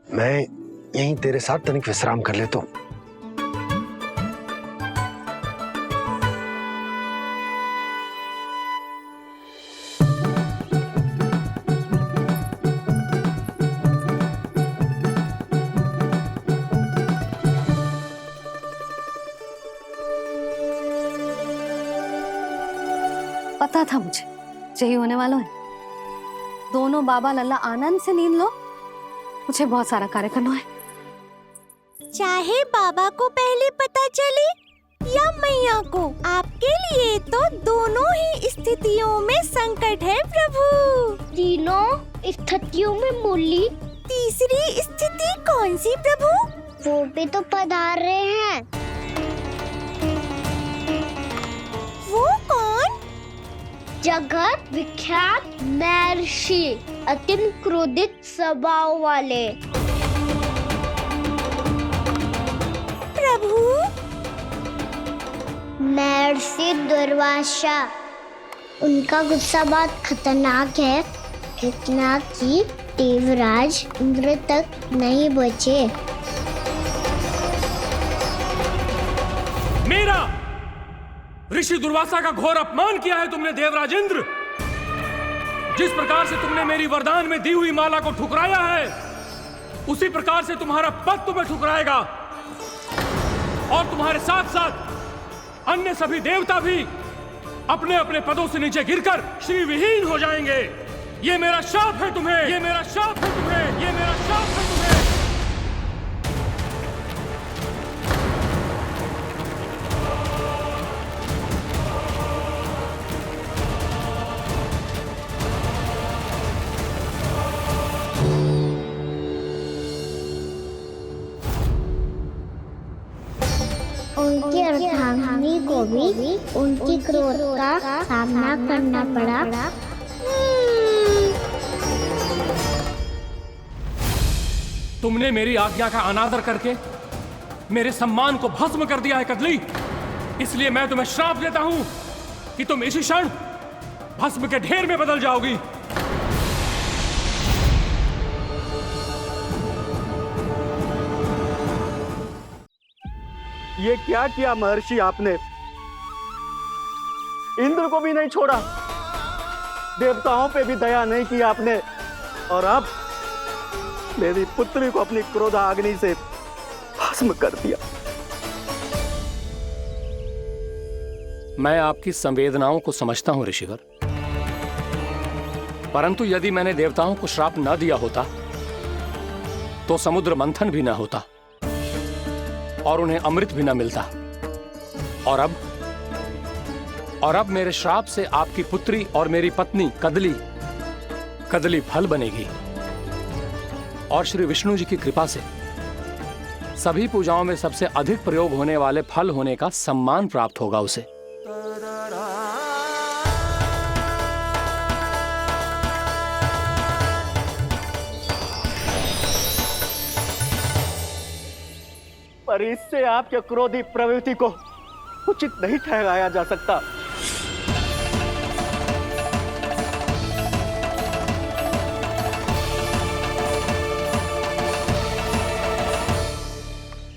Speaker 9: मैं यहीं तेरे साथ तनिक विश्राम कर लेता हूँ।
Speaker 6: पता था मुझे यही होने वाला है। दोनों बाबा लल्ला आनंद से नींद लो, मुझे बहुत सारा कार्य करना है।
Speaker 11: चाहे बाबा को पहले पता चले या मैया को, आपके लिए तो दोनों ही स्थितियों में संकट है प्रभु।
Speaker 7: तीनों स्थितियों में मूली,
Speaker 11: तीसरी स्थिति कौन सी प्रभु?
Speaker 7: वो भी तो पधार रहे हैं।
Speaker 11: वो कौन?
Speaker 7: जगत विख्यात महर्षि, अत्यंत क्रोधित स्वभाव वाले।
Speaker 11: प्रभु,
Speaker 7: महर्षि दुर्वासा। उनका गुस्सा बहुत खतरनाक है, इतना कि देवराज इंद्र तक नहीं बचे।
Speaker 13: मेरा ऋषि दुर्वासा का घोर अपमान किया है तुमने देवराज इंद्र। जिस प्रकार से तुमने मेरी वरदान में दी हुई माला को ठुकराया है, उसी प्रकार से तुम्हारा पद तुम्हें ठुकराएगा और तुम्हारे साथ साथ अन्य सभी देवता भी अपने अपने पदों से नीचे गिरकर श्री विहीन हो जाएंगे। ये मेरा शाप है तुम्हें, ये मेरा शाप है तुम्हें, ये मेरा शाप है तुम्हें।
Speaker 7: उनकी अर्धांगिनी को भी उनकी क्रोध का सामना करना पड़ा।
Speaker 13: तुमने मेरी आज्ञा का अनादर करके मेरे सम्मान को भस्म कर दिया है कदली। इसलिए मैं तुम्हें श्राप देता हूं कि तुम इसी क्षण भस्म के ढेर में बदल जाओगी।
Speaker 16: ये क्या किया महर्षि आपने? इंद्र को भी नहीं छोड़ा, देवताओं पे भी दया नहीं की आपने, और अब मेरी पुत्री को अपनी क्रोधाग्नि से भस्म कर दिया।
Speaker 13: मैं आपकी संवेदनाओं को समझता हूं ऋषिवर, परंतु यदि मैंने देवताओं को श्राप न दिया होता तो समुद्र मंथन भी न होता और उन्हें अमृत भी न मिलता। और अब मेरे श्राप से आपकी पुत्री और मेरी पत्नी कदली फल बनेगी, और श्री विष्णु जी की कृपा से सभी पूजाओं में सबसे अधिक प्रयोग होने वाले फल होने का सम्मान प्राप्त होगा उसे।
Speaker 16: पर इससे आपके क्रोधी प्रवृत्ति को उचित नहीं ठहराया जा सकता।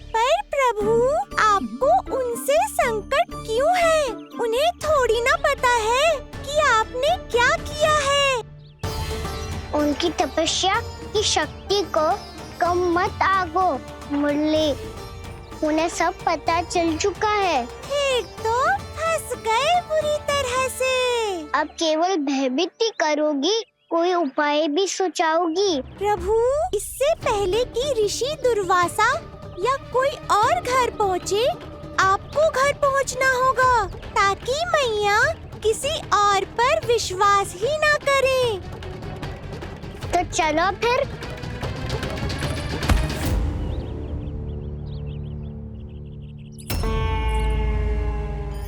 Speaker 11: पर प्रभु, आपको उनसे संकट क्यों है? उन्हें थोड़ी ना पता है कि आपने क्या किया है।
Speaker 7: उनकी तपस्या की शक्ति को कम मत आगो मुरली, उन्हें सब पता चल चुका है।
Speaker 11: फिर तो फंस गए बुरी तरह से।
Speaker 7: अब केवल भयभीत ही करोगी, कोई उपाय भी सोचाओगी?
Speaker 11: प्रभु, इससे पहले कि ऋषि दुर्वासा या कोई और घर पहुँचे, आपको घर पहुँचना होगा, ताकि मैया किसी और पर विश्वास ही ना करे।
Speaker 7: तो चलो फिर।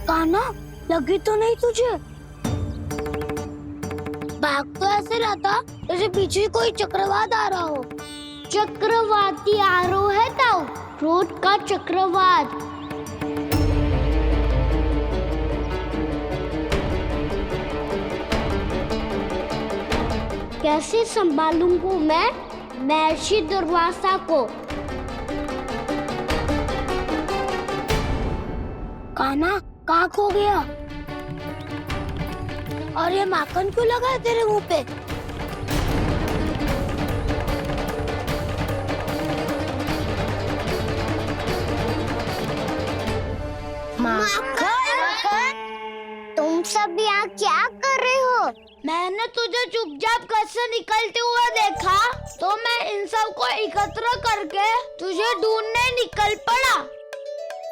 Speaker 7: कान्हा, लगी तो नहीं तुझे? भाग तो ऐसे रहा था जैसे पीछे कोई चक्रवात आ रहा हो। चक्रवाती आरोह है ताऊ, क्रोध का चक्रवात। कैसे संभालूंगा मैं महर्षि दुर्वासा को? कान्हा, कहाँ खो गया? और ये माखन क्यों लगा है तेरे मुंह पे? माखन? तुम सब यहाँ क्या कर रहे हो? मैंने तुझे चुपचाप घर से निकलते हुए देखा, तो मैं इन सब को एकत्र करके तुझे ढूंढने निकल पड़ा।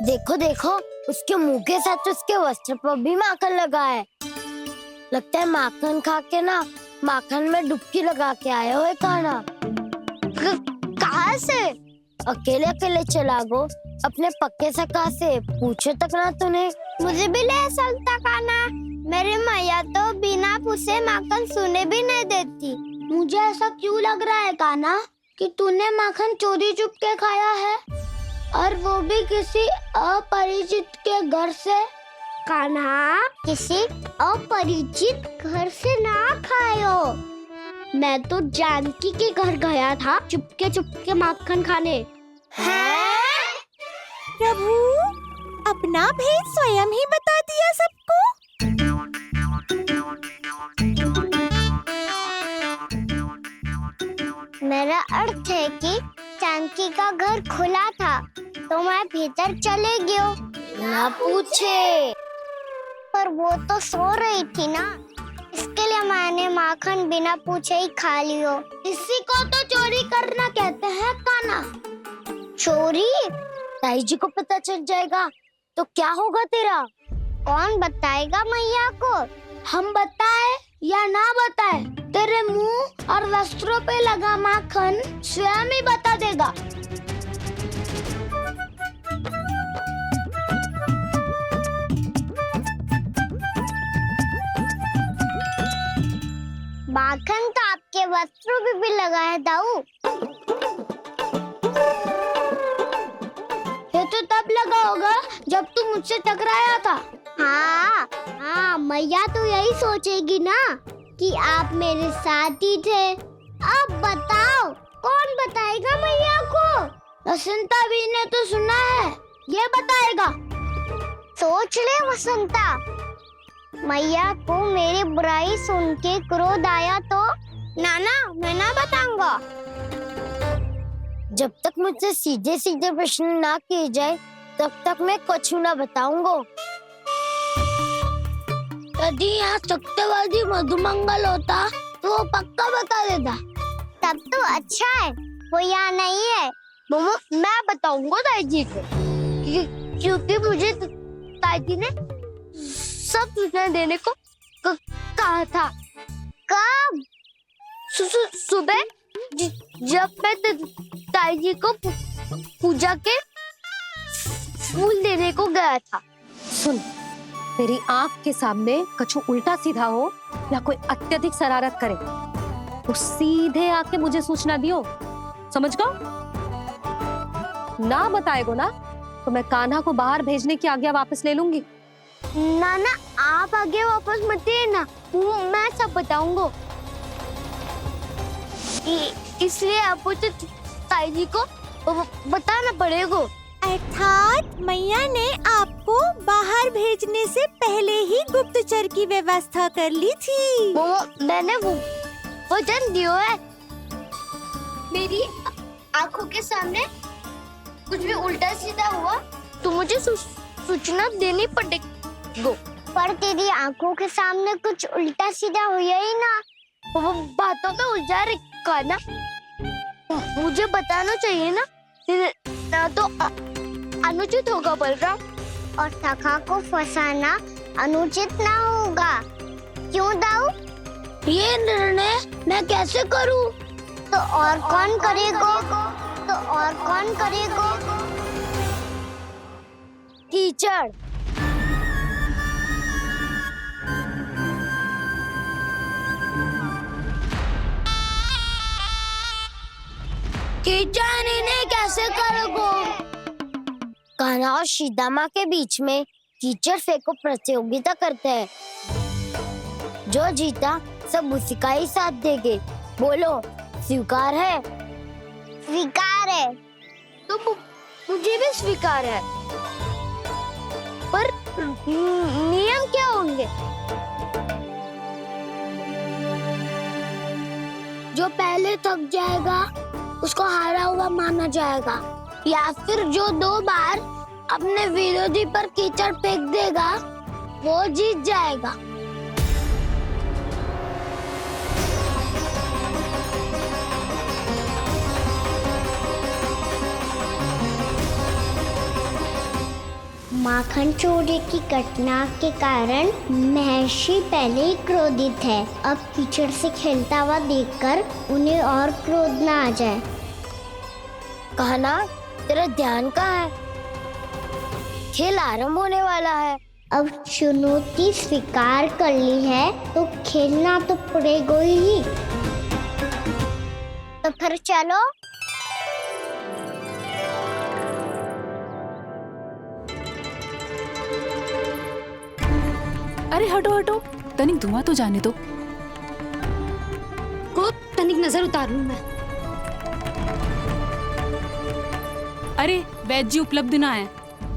Speaker 7: देखो देखो, उसके मुंह के साथ उसके वस्त्र पर भी माखन लगा है। लगता है माखन खा के ना माखन में डुबकी लगा के आए हो कान्हा। कहाँ से? अकेले अकेले चला गो अपने पक्के सका से, पूछे तक ना तूने। मुझे भी ले चलता कान्हा, मेरी मैया तो बिना पूछे माखन सुने भी नहीं देती। मुझे ऐसा क्यों लग रहा है कान्हा कि तूने माखन चोरी चुप के खाया है, और वो भी किसी अपरिचित के घर से? कान्हा, किसी अपरिचित घर से ना खायो। मैं तो जानकी के घर गया था चुपके माखन खाने। हैं?
Speaker 11: प्रभु, अपना भेद स्वयं ही बता दिया सबको।
Speaker 7: मेरा अर्थ है कि जानकी का घर खुला था, तो मैं भीतर चले गयो। ना पूछे। पर वो तो सो रही थी ना, इसके लिए मैंने माखन बिना पूछे ही खा लियो। इसी को तो चोरी करना कहते हैं कान्हा। चोरी? ताई जी को पता चल जाएगा तो क्या होगा तेरा? कौन बताएगा मैया को? हम बताए या ना बताए, तेरे मुंह और वस्त्रों पे लगा माखन स्वयं ही बता देगा। माखन तो आपके वस्त्रों पे भी लगा है दाऊ। ये तो तब लगा होगा जब तू मुझसे टकराया था। हाँ, मैया तो यही सोचेगी ना कि आप मेरे साथ ही थे। अब बताओ कौन बताएगा मैया को? वसंता भी ने तो सुना है, ये बताएगा। सोच ले वसंता, मैया को मेरी बुराई सुन के क्रोध आया तो नाना मैं ना बताऊंगा। जब तक मुझसे सीधे सीधे प्रश्न ना किए जाए तब तक मैं कुछ ना बताऊंगा। यदि यहाँ सत्यवादी मधुमंगल होता तो वो पक्का बता देता। तब तो अच्छा है वो यहाँ नहीं है। मैं बताऊंगा ताई जी को, क्योंकि मुझे ताई जी ने सब सूचना देने को कहा था। कब? सुबह जब मैं ताई जी को पूजा के फूल देने को गया था।
Speaker 6: सुन, तेरी आंख के सामने कछु उल्टा सीधा हो या कोई अत्यधिक शरारत करे तो सीधे आके मुझे सूचना दियो, समझ गो? ना बताएगो ना तो मैं कान्हा को बाहर भेजने की आज्ञा वापस ले लूंगी।
Speaker 7: नाना आप आगे वापस मत देना, मैं सब बताऊंगा। इसलिए आपको तो ताई जी को बताना पड़ेगा।
Speaker 11: अर्थात मैया ने आपको बाहर भेजने से पहले ही गुप्तचर की व्यवस्था कर ली थी।
Speaker 7: मैंने वचन दिया है। मेरी आंखों के सामने कुछ भी उल्टा सीधा हुआ तो मुझे सूचना देनी पड़ेगी। पर तेरी आंखों के सामने कुछ उल्टा सीधा हुआ ही ना, वो बातों में उलझा रखा ना, मुझे बताना चाहिए ना तो अनुचित होगा बलराम। और सखा को फंसाना अनुचित ना होगा, क्यों दाऊ? ये निर्णय मैं कैसे करूं? तो और कौन करेगा? कीचड़। कीचड़ इन्हें कैसे करोगे? कान्हा और सीता के बीच में कीचड़ फेंको प्रतियोगिता करते हैं। जो जीता सब उसी का ही साथ देंगे। बोलो स्वीकार है? स्वीकार है। तो मुझे भी स्वीकार है, पर नियम क्या होंगे? जो पहले थक जाएगा उसको हारा हुआ माना जाएगा, या फिर जो 2 बार अपने विरोधी पर कीचड़ फेंक देगा वो जीत जाएगा। माखन चोरी की घटना के कारण महर्षि पहले ही क्रोधित है। अब कीचड़ से खेलता हुआ देखकर उन्हें और क्रोध ना आ जाए। कान्हा, तेरा ध्यान कहाँ है? खेल आरंभ होने वाला है। अब चुनौती स्वीकार कर ली है तो खेलना तो पड़ेगा ही। तो फिर चलो।
Speaker 15: अरे हटो हटो, तनिक धुआं तो जाने दो।
Speaker 6: को तनिक नजर उतार लूं मैं।
Speaker 15: अरे वैद्य जी उपलब्ध ना है,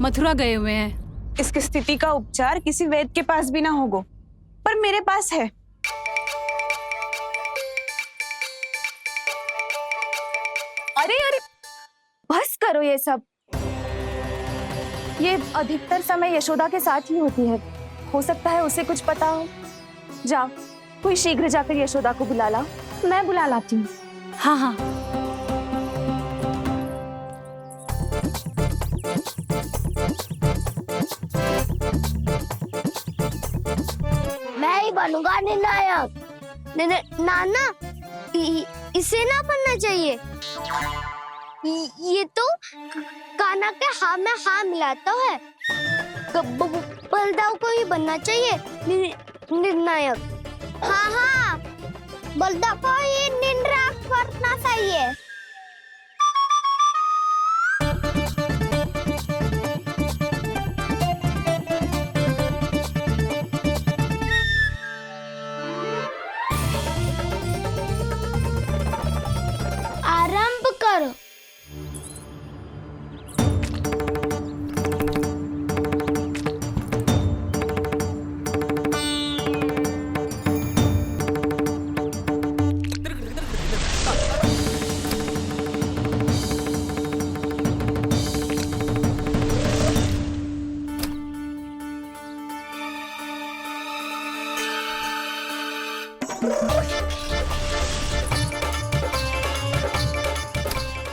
Speaker 15: मथुरा गए हुए हैं।
Speaker 17: इसकी स्थिति का उपचार किसी वैद्य के पास भी ना होगा, पर मेरे पास है।
Speaker 15: अरे अरे बस करो ये सब। ये अधिकतर समय यशोदा के साथ ही होती है। हो सकता है उसे कुछ पता हो। जाओ, कोई शीघ्र जाकर यशोदा को बुला ला।
Speaker 8: मैं बुला लाती हूँ।
Speaker 6: हाँ हाँ।
Speaker 7: मैं ही बनूंगा निर्णायक। नाना, इसे ना बनना चाहिए। ये तो कान्हा के हाँ में हाँ मिलाता है। बलदाव को ही बनना चाहिए निर्णायक। हाँ हाँ, बलदाव को ही निर्णायक बनना चाहिए। आरंभ करो।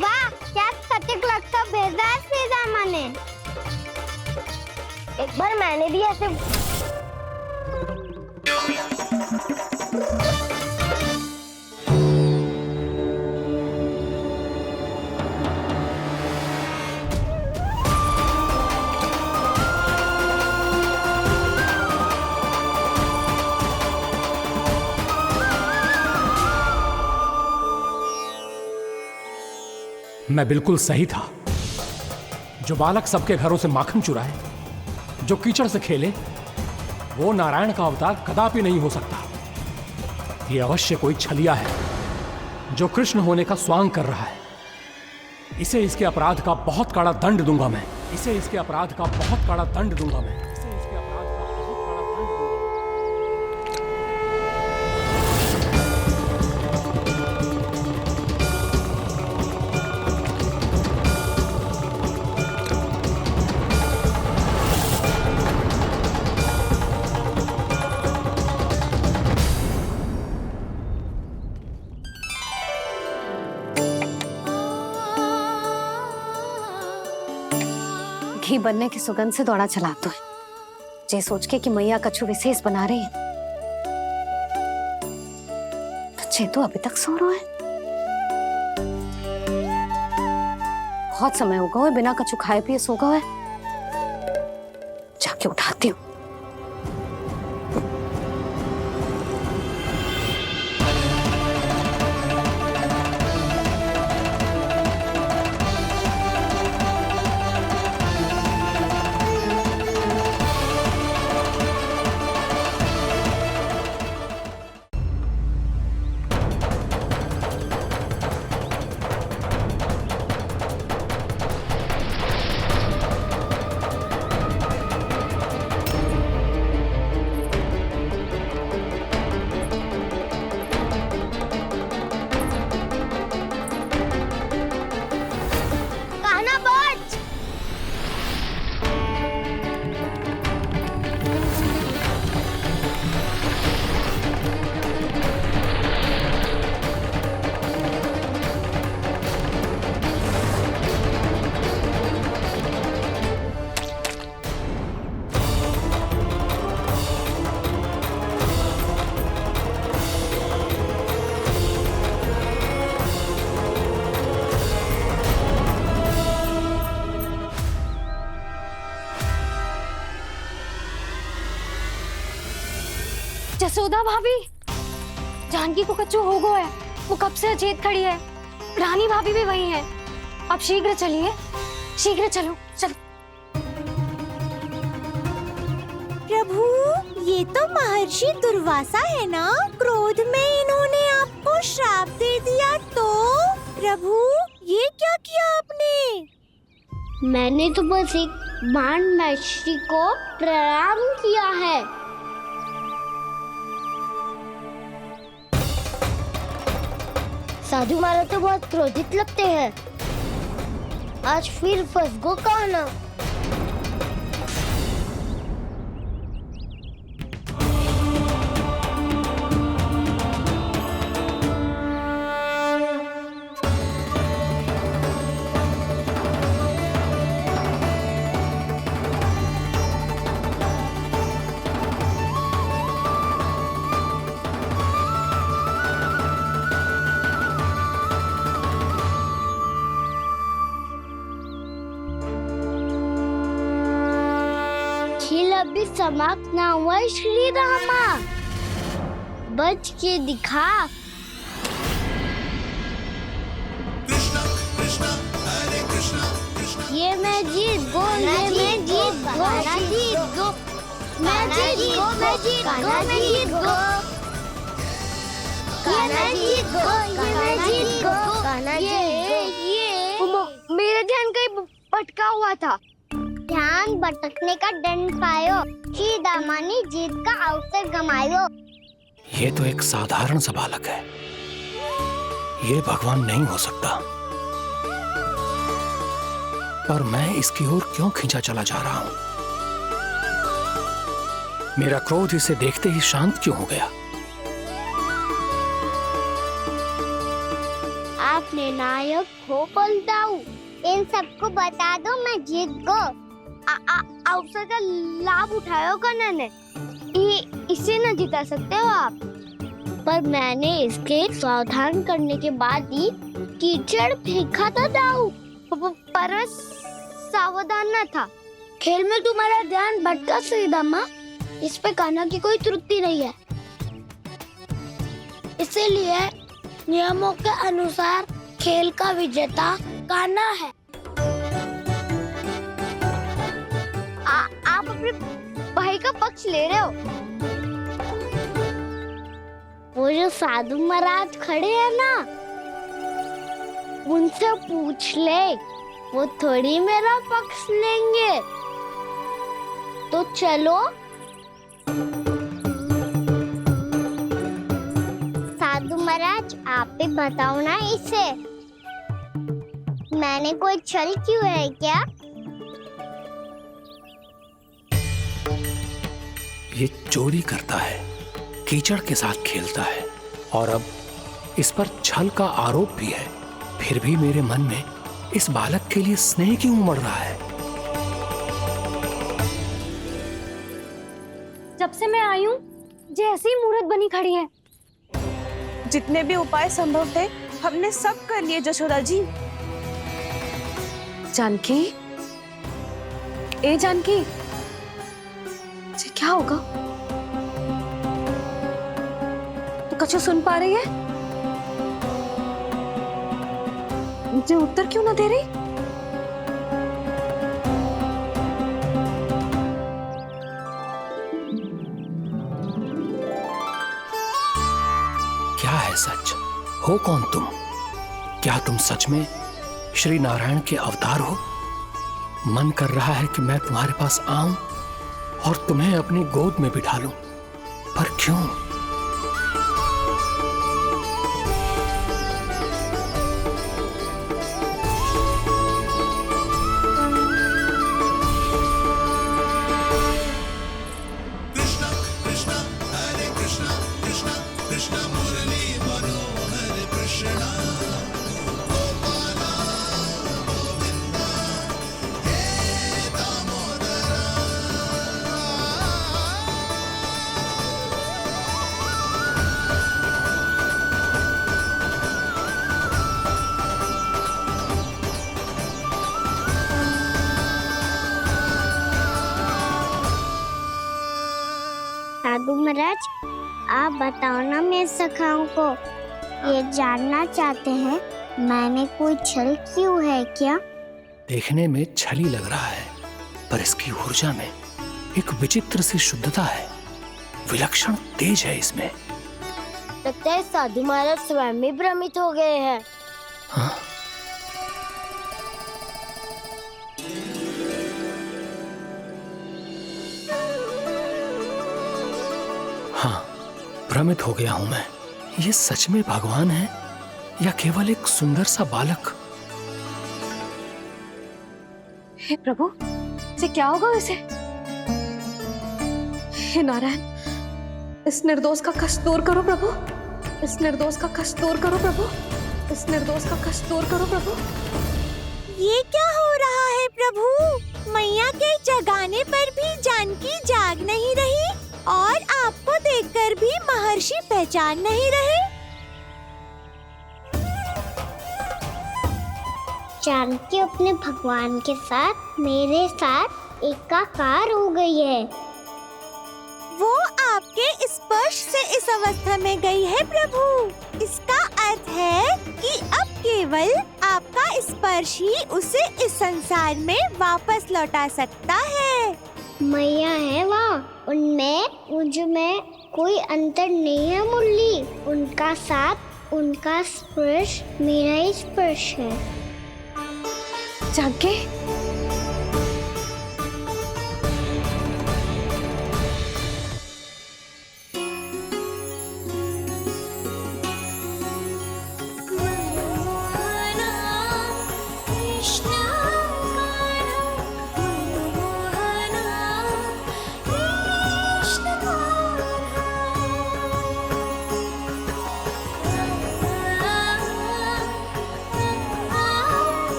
Speaker 7: वाह, क्या सटीक लगता बेजार सीधा माने। एक बार मैंने भी ऐसे
Speaker 13: मैं बिल्कुल सही था। जो बालक सबके घरों से माखन चुराए, जो कीचड़ से खेले, वो नारायण का अवतार कदापि नहीं हो सकता। ये अवश्य कोई छलिया है जो कृष्ण होने का स्वांग कर रहा है। इसे इसके अपराध का बहुत कड़ा दंड दूंगा मैं। इसे इसके अपराध का बहुत कड़ा दंड दूंगा मैं। इसे इसके अपराध का बहुत कड़ा दंड दूंगा।
Speaker 6: घी बनने की सुगंध से दौड़ा चला तो है, जे सोच के कि मैया कछु विशेष बना रही है। बच्चे तो अभी तक सो रहे हैं। बहुत समय हो गया है, बिना कछु खाए पिए सो गए। जाके उठाती हूँ। जसोदा भाभी, जानकी को कच्चू हो गया है। वो कब से अचेत खड़ी है। रानी भाभी भी वही है। आप शीघ्र चलिए, शीघ्र चलो। चल।
Speaker 11: प्रभु, ये तो महर्षि दुर्वासा है ना? क्रोध में इन्होंने आपको श्राप दे दिया तो? प्रभु, ये क्या किया आपने?
Speaker 7: मैंने तो बस एक बाण महर्षि को प्रणाम किया है। साधु महाराज तो बहुत क्रोधित लगते हैं। आज फिर फंस गो कान्हा। खेल अभी समाप्त ना हुआ है श्री रामा, बच के दिखा। ये मैं जीत गो, ये मैं जीत गो, जीत गो, मैं जीत गो, मैं जीत गो, मैं जीत गो, मैं जीत गो, मैं जीत गो। ये मेरा ध्यान कहीं भटका हुआ था। ध्यान भटकने का दंड पायो, श्री दामानी जीत का अवसर गमायो।
Speaker 13: ये तो एक साधारण सा बालक है, ये भगवान नहीं हो सकता। पर मैं इसकी ओर क्यों खींचा चला जा रहा हूं? मेरा क्रोध इसे देखते ही शांत क्यों हो गया?
Speaker 7: आपने नायक हो बोलताऊ, इन सबको बता दो मैं जीत गो। अवसर का लाभ उठायो कन्ना ने, इसे न जिता सकते हो आप। पर मैंने इसके सावधान करने के बाद ही कीचड़ फेंका था दाऊ, पर सावधान न था। खेल में तुम्हारा ध्यान भटका श्रीदामा, इस पे कान्हा की कोई त्रुटि नहीं है। इसीलिए नियमों के अनुसार खेल का विजेता कान्हा है। आप अपने भाई का पक्ष ले रहे हो। वो जो साधु महाराज खड़े हैं ना, उनसे पूछ ले, वो थोड़ी मेरा पक्ष लेंगे। तो चलो। साधु महाराज आप भी बताओ ना इसे, मैंने कोई छल क्यों है क्या?
Speaker 13: ये चोरी करता है, कीचड़ के साथ खेलता है, और अब इस पर छल का आरोप भी है। फिर भी मेरे मन में इस बालक के लिए स्नेह क्यों उमड़ रहा है?
Speaker 6: जब से मैं आई हूँ जैसी मूर्त बनी खड़ी है।
Speaker 17: जितने भी उपाय संभव थे हमने सब कर लिए जशोदा जी।
Speaker 6: जानकी, ए जानकी, ये क्या होगा? तो कछु सुन पा रही है? मुझे उत्तर क्यों ना दे रही?
Speaker 13: क्या है सच? हो कौन तुम? क्या तुम सच में श्री नारायण के अवतार हो? मन कर रहा है कि मैं तुम्हारे पास आऊं और तुम्हें अपनी गोद में बिठा लूं, पर क्यों?
Speaker 7: साधु महाराज आप बताओ ना मेरे सखाओं को, ये जानना चाहते हैं मैंने कोई छल क्यों है क्या?
Speaker 13: देखने में छली लग रहा है, पर इसकी ऊर्जा में एक विचित्र सी शुद्धता है, विलक्षण तेज है इसमें।
Speaker 7: लगता है साधु महाराज स्वयं ही भ्रमित हो गए हैं।
Speaker 13: हाँ? हाँ, भ्रमित हो गया हूं मैं। ये सच में भगवान है या केवल एक सुंदर सा बालक?
Speaker 6: हे प्रभु, इसे क्या होगा इसे? हे नारायण, इस निर्दोष का कष्ट दूर करो प्रभु, इस निर्दोष का कष्ट दूर करो प्रभु, इस निर्दोष का कष्ट दूर करो प्रभु।
Speaker 11: ये क्या हो रहा है प्रभु? मैया के जगाने पर भी जानकी जाग नहीं रही और आपको देखकर भी महर्षि पहचान नहीं रहे।
Speaker 7: जानकी अपने भगवान के साथ मेरे साथ एकाकार हो गई है।
Speaker 11: वो आपके स्पर्श से इस अवस्था में गई है प्रभु। इसका अर्थ है कि अब केवल आपका स्पर्श ही उसे इस संसार में वापस लौटा सकता है।
Speaker 7: मैया है वहाँ, उनमें मुझ में कोई अंतर नहीं है मुरली। उनका साथ, उनका स्पर्श मेरा ही स्पर्श है।
Speaker 15: जानकी,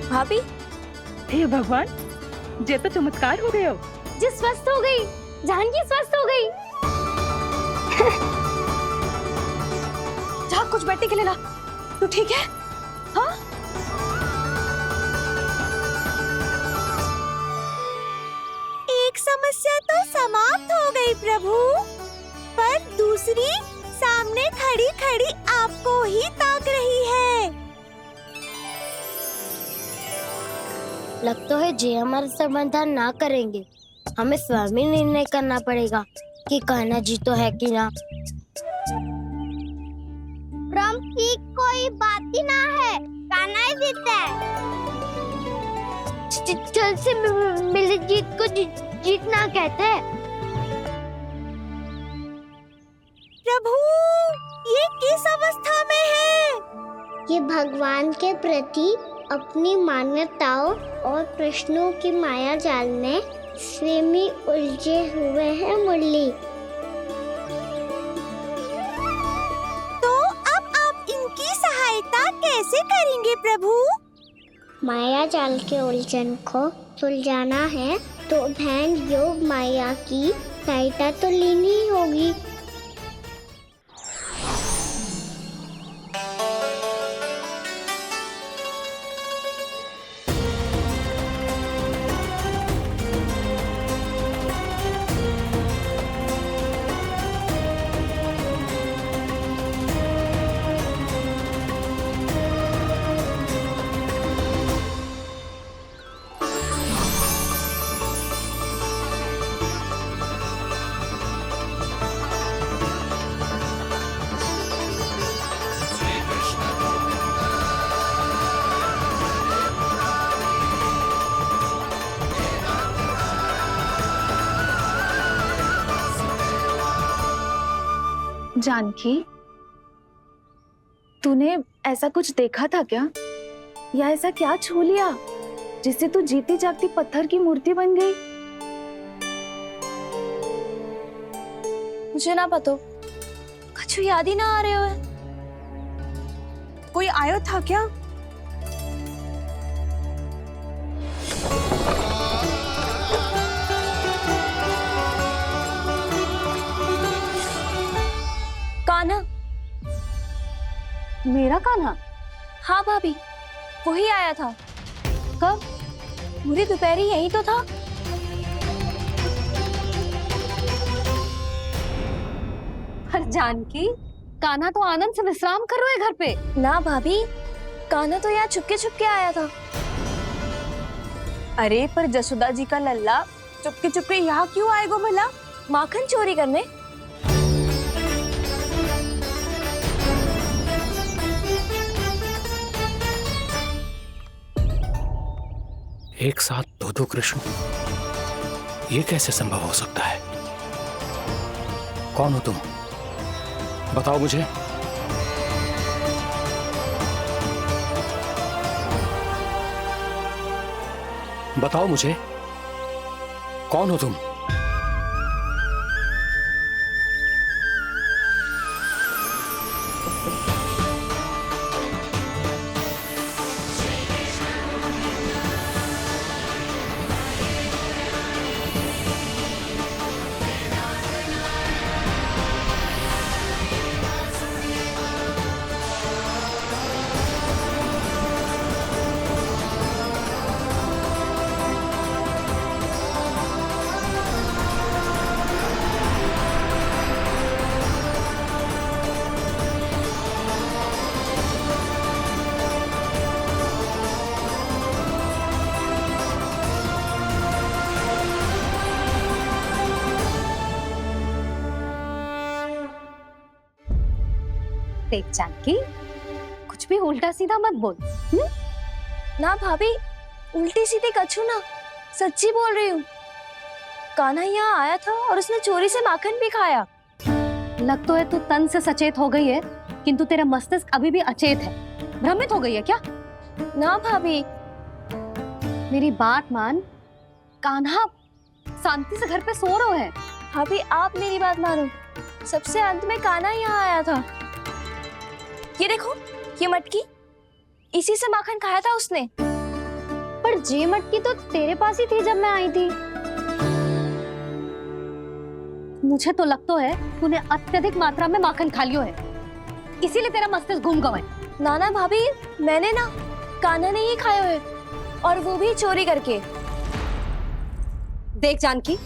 Speaker 15: भाभी,
Speaker 4: हे भगवान, ये तो चमत्कार हो गया।
Speaker 8: जी स्वस्थ हो गई, जानकी स्वस्थ हो गई।
Speaker 15: जा कुछ बैठने के लिए ला। तू ठीक है? हाँ?
Speaker 11: एक समस्या तो समाप्त हो गई प्रभु, पर दूसरी सामने खड़ी खड़ी आपको ही ताक रही है।
Speaker 7: लगता है जी हमारा समाधान ना करेंगे। हमें स्वयं ही निर्णय करना पड़ेगा कि कान्हा जी तो है कि ना। ब्रह्म की कोई बात ही ना है, कान्हा ही जीता है। जल से मिली जीत को जीतना कहते हैं।
Speaker 11: प्रभु, ये किस अवस्था में है?
Speaker 7: ये भगवान के प्रति अपनी मान्यताओं और प्रश्नों की माया जाल में स्वयं ही उलझे हुए हैं मुरली।
Speaker 11: तो अब आप इनकी सहायता कैसे करेंगे प्रभु?
Speaker 7: माया जाल के उलझन को सुलझाना है तो बहन योग माया की सहायता तो लेनी ही होगी।
Speaker 15: जानकी, तूने ऐसा कुछ देखा था क्या? या ऐसा क्या छू लिया जिससे तू जीती जागती पत्थर की मूर्ति बन गई? मुझे ना पता, कुछ याद ही ना आ रहे हो है।
Speaker 17: कोई आयो था क्या?
Speaker 15: कान्हा, मेरा कान्हा? हाँ भाभी, वही आया था। कब? पूरी दोपहर यही तो था।
Speaker 3: पर जानकी, कान्हा तो आनंद से विश्राम कर रहे घर पे।
Speaker 15: ना भाभी, कान्हा तो यहाँ छुपके छुपके आया था।
Speaker 17: अरे पर जसोदा जी का लल्ला चुपके चुपके यहाँ क्यों आएगा भला?
Speaker 15: माखन चोरी करने।
Speaker 13: एक साथ दो कृष्ण, ये कैसे संभव हो सकता है? कौन हो तुम? बताओ मुझे। बताओ मुझे, कौन हो तुम?
Speaker 3: देख जानकी, कुछ भी उल्टा सीधा मत बोल।
Speaker 8: ना भाभी, उल्टी सीधी कछु ना, सच्ची बोल रही हूँ। कान्हा यहाँ आया था और उसने चोरी से माखन भी खाया।
Speaker 3: लग तो है तू तन से सचेत हो गई है, किंतु तेरा मस्तिष्क अभी भी अचेत है। भ्रमित हो गई है क्या?
Speaker 8: ना भाभी,
Speaker 3: मेरी बात मान, कान्हा शांति से घर पे सो रहा है।
Speaker 8: भाभी आप मेरी बात मानो, सबसे अंत में कान्हा यहाँ आया था। ये देखो, ये मटकी, इसी से माखन खाया था उसने।
Speaker 3: पर जे मटकी तो तेरे पास ही थी जब मैं आई थी। मुझे तो लगता है तूने अत्यधिक मात्रा में माखन खा लियो है, इसीलिए तेरा मस्तिष्क घूम गया है।
Speaker 8: नाना भाभी, मैंने ना, कान्हा ने ही खाया है, और वो भी चोरी करके।
Speaker 3: देख जानकी,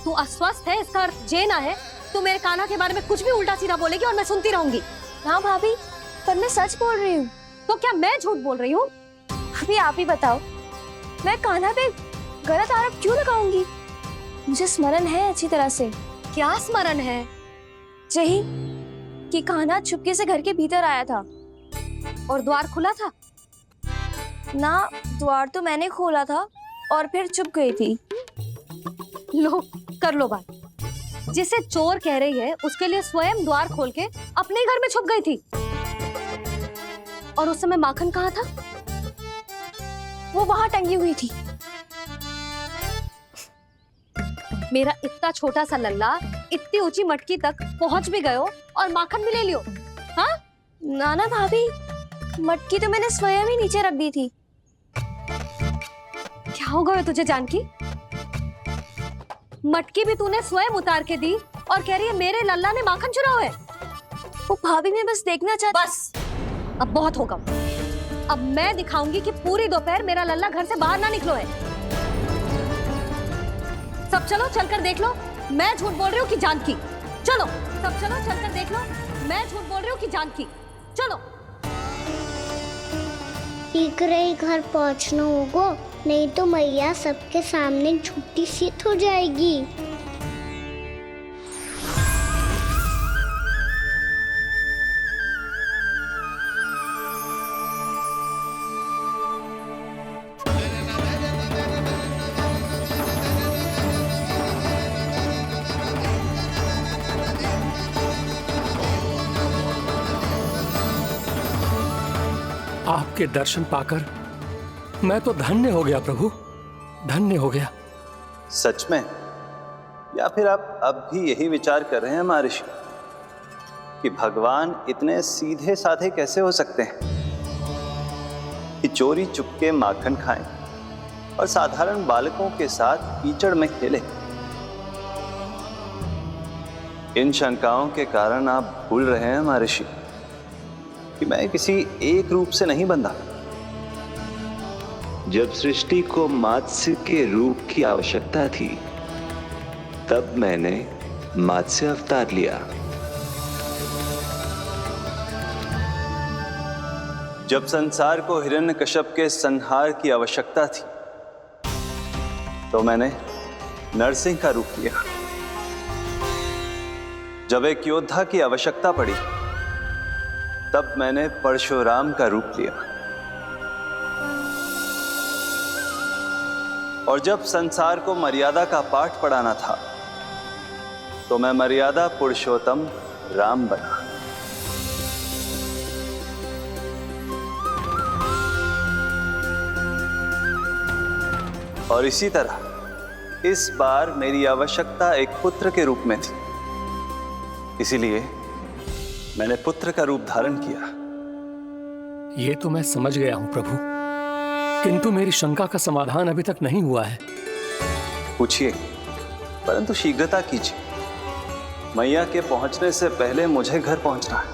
Speaker 3: तू अस्वस्थ है, इसका अर्थ जे ना है तू मेरे कान्हा के बारे में कुछ भी उल्टा सीधा बोलेगी और मैं सुनती रहूंगी।
Speaker 8: ना भाभी, पर मैं सच बोल रही हूँ।
Speaker 3: तो क्या मैं झूठ बोल रही हूँ?
Speaker 8: अभी आप ही बताओ, मैं कान्हा पे गलत आरोप क्यों लगाऊंगी? मुझे स्मरण है अच्छी तरह से।
Speaker 3: क्या स्मरण है?
Speaker 8: यही कि कान्हा चुपके से घर के भीतर आया था।
Speaker 3: और द्वार खुला था?
Speaker 8: ना, द्वार तो मैंने खोला था और फिर चुप गई थी।
Speaker 3: लो, कर लो बात। जिसे चोर कह रही है उसके लिए स्वयं द्वार खोल के अपने घर में छुप गई थी। और उस समय माखन कहाँ था?
Speaker 8: वो वहां टंगी हुई थी।
Speaker 3: मेरा इतना छोटा सा लल्ला इतनी ऊंची मटकी तक पहुंच भी गयो और माखन भी ले लियो। हाँ?
Speaker 8: नाना भाभी, मटकी तो मैंने स्वयं ही नीचे रख दी थी।
Speaker 3: क्या हो गया तुझे जानकी? मटकी भी तूने स्वयं उतार के दी और कह रही है मेरे लल्ला ने माखन चुराया है।
Speaker 8: वो भाभी, मैं बस देखना चाहती।
Speaker 3: बस, अब बहुत होगा। अब मैं दिखाऊंगी कि पूरी दोपहर मेरा लल्ला घर से बाहर ना निकलो है। सब चलो, चलकर देख लो मैं झूठ बोल रही हूँ कि जानकी। चलो सब चलो, चलकर देख लो मैं झूठ बोल रही हूँ कि जानकी। चलो।
Speaker 7: शीघ्र ही घर पहुंचना होगा, नहीं तो मैया सबके सामने झूठी सिद्ध हो जाएगी।
Speaker 13: आपके दर्शन पाकर मैं तो धन्य हो गया प्रभु, धन्य हो गया।
Speaker 14: सच में? या फिर आप अब भी यही विचार कर रहे हैं महर्षि कि भगवान इतने सीधे साधे कैसे हो सकते हैं कि चोरी चुपके माखन खाएं और साधारण बालकों के साथ कीचड़ में खेलें? इन शंकाओं के कारण आप भूल रहे हैं महर्षि कि मैं किसी एक रूप से नहीं बंधा। जब सृष्टि को मत्स्य के रूप की आवश्यकता थी तब मैंने मत्स्य अवतार लिया। जब संसार को हिरण्यकश्यप के संहार की आवश्यकता थी तो मैंने नरसिंह का रूप लिया। जब एक योद्धा की आवश्यकता पड़ी तब मैंने परशुराम का रूप लिया। और जब संसार को मर्यादा का पाठ पढ़ाना था तो मैं मर्यादा पुरुषोत्तम राम बना। और इसी तरह इस बार मेरी आवश्यकता एक पुत्र के रूप में थी, इसीलिए मैंने पुत्र का रूप धारण किया।
Speaker 13: ये तो मैं समझ गया हूं प्रभु, किंतु मेरी शंका का समाधान अभी तक नहीं हुआ है।
Speaker 14: पूछिए, परंतु शीघ्रता कीजिए। मैया के पहुंचने से पहले मुझे घर पहुंचना है।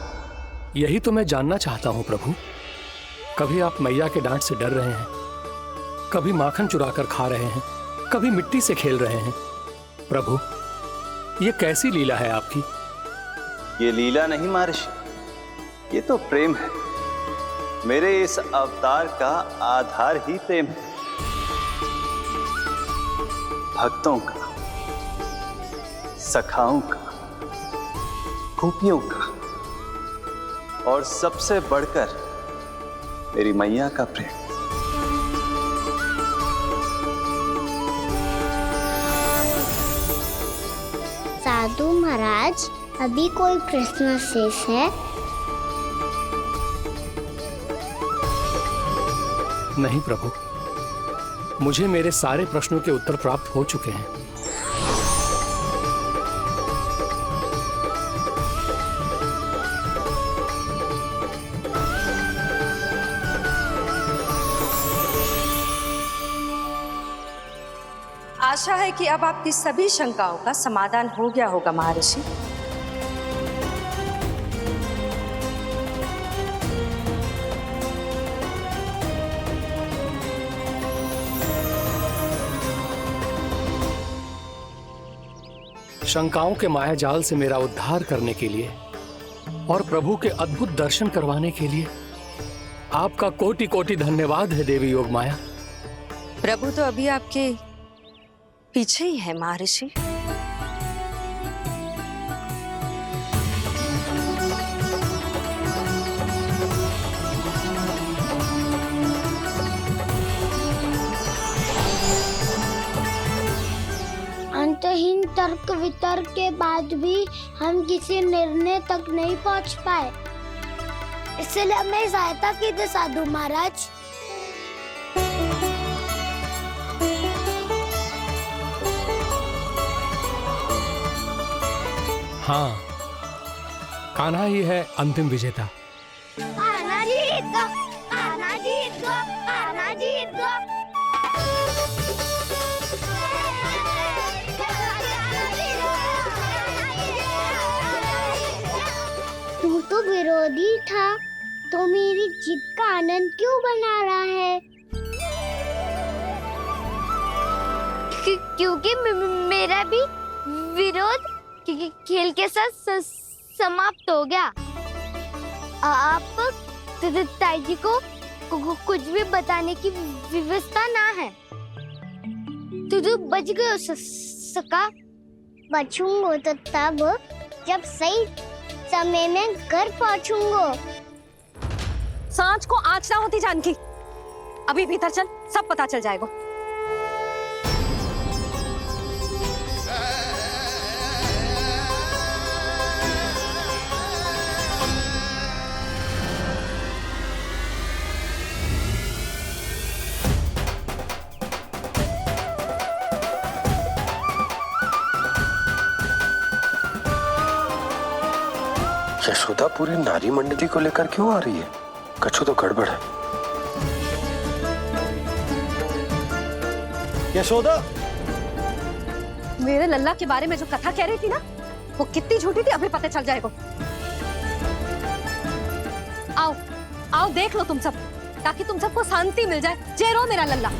Speaker 13: यही तो मैं जानना चाहता हूं प्रभु। कभी आप मैया के डांट से डर रहे हैं, कभी माखन चुरा कर खा रहे हैं, कभी मिट्टी से खेल रहे हैं। प्रभु, ये कैसी लीला है आपकी?
Speaker 14: ये लीला नहीं महर्षि, ये तो प्रेम है। मेरे इस अवतार का आधार ही प्रेम है। भक्तों का, सखाओं का, गोपियों का और सबसे बढ़कर मेरी मैया का प्रेम।
Speaker 7: साधु महाराज, अभी कोई प्रश्न शेष है?
Speaker 13: नहीं प्रभु, मुझे मेरे सारे प्रश्नों के उत्तर प्राप्त हो चुके हैं।
Speaker 18: आशा है कि अब आपकी सभी शंकाओं का समाधान हो गया होगा महर्षि।
Speaker 13: शंकाओं के मायाजाल से मेरा उद्धार करने के लिए और प्रभु के अद्भुत दर्शन करवाने के लिए आपका कोटि कोटि धन्यवाद है देवी योगमाया।
Speaker 18: प्रभु तो अभी आपके पीछे ही है महर्षि।
Speaker 7: अंतहीन तर्क वितर्क के बाद भी हम किसी निर्णय तक नहीं पहुंच पाए, इसलिए हमें सहायता कीजिए साधु महाराज।
Speaker 13: हाँ, कान्हा ही है अंतिम विजेता।
Speaker 7: कान्हा जीत गो, कान्हा जीत गो, कान्हा जीत गो। तू तो विरोधी था, तो मेरी जीत का आनंद क्यों बना रहा है? क्योंकि मेरा भी विरोध खेल के साथ समाप्त हो गया। आप ताई जी को कुछ भी बताने की व्यवस्था ना है। तू बच गयो सका। बचूंगो तो तब जब सही समय में घर पहुंचूंगो।
Speaker 15: सांच को आँच ना होती जानकी। अभी भीतर चल, सब पता चल जाएगा।
Speaker 10: यशोदा पूरी नारी मंडली को लेकर क्यों आ रही है? कछु तो गड़बड़ है।
Speaker 16: यशोदा,
Speaker 15: मेरे लल्ला के बारे में जो कथा कह रही थी ना, वो कितनी झूठी थी अभी पता चल जाएगा। आओ आओ देख लो तुम सब, ताकि तुम सबको शांति मिल जाए। जय रो मेरा लल्ला।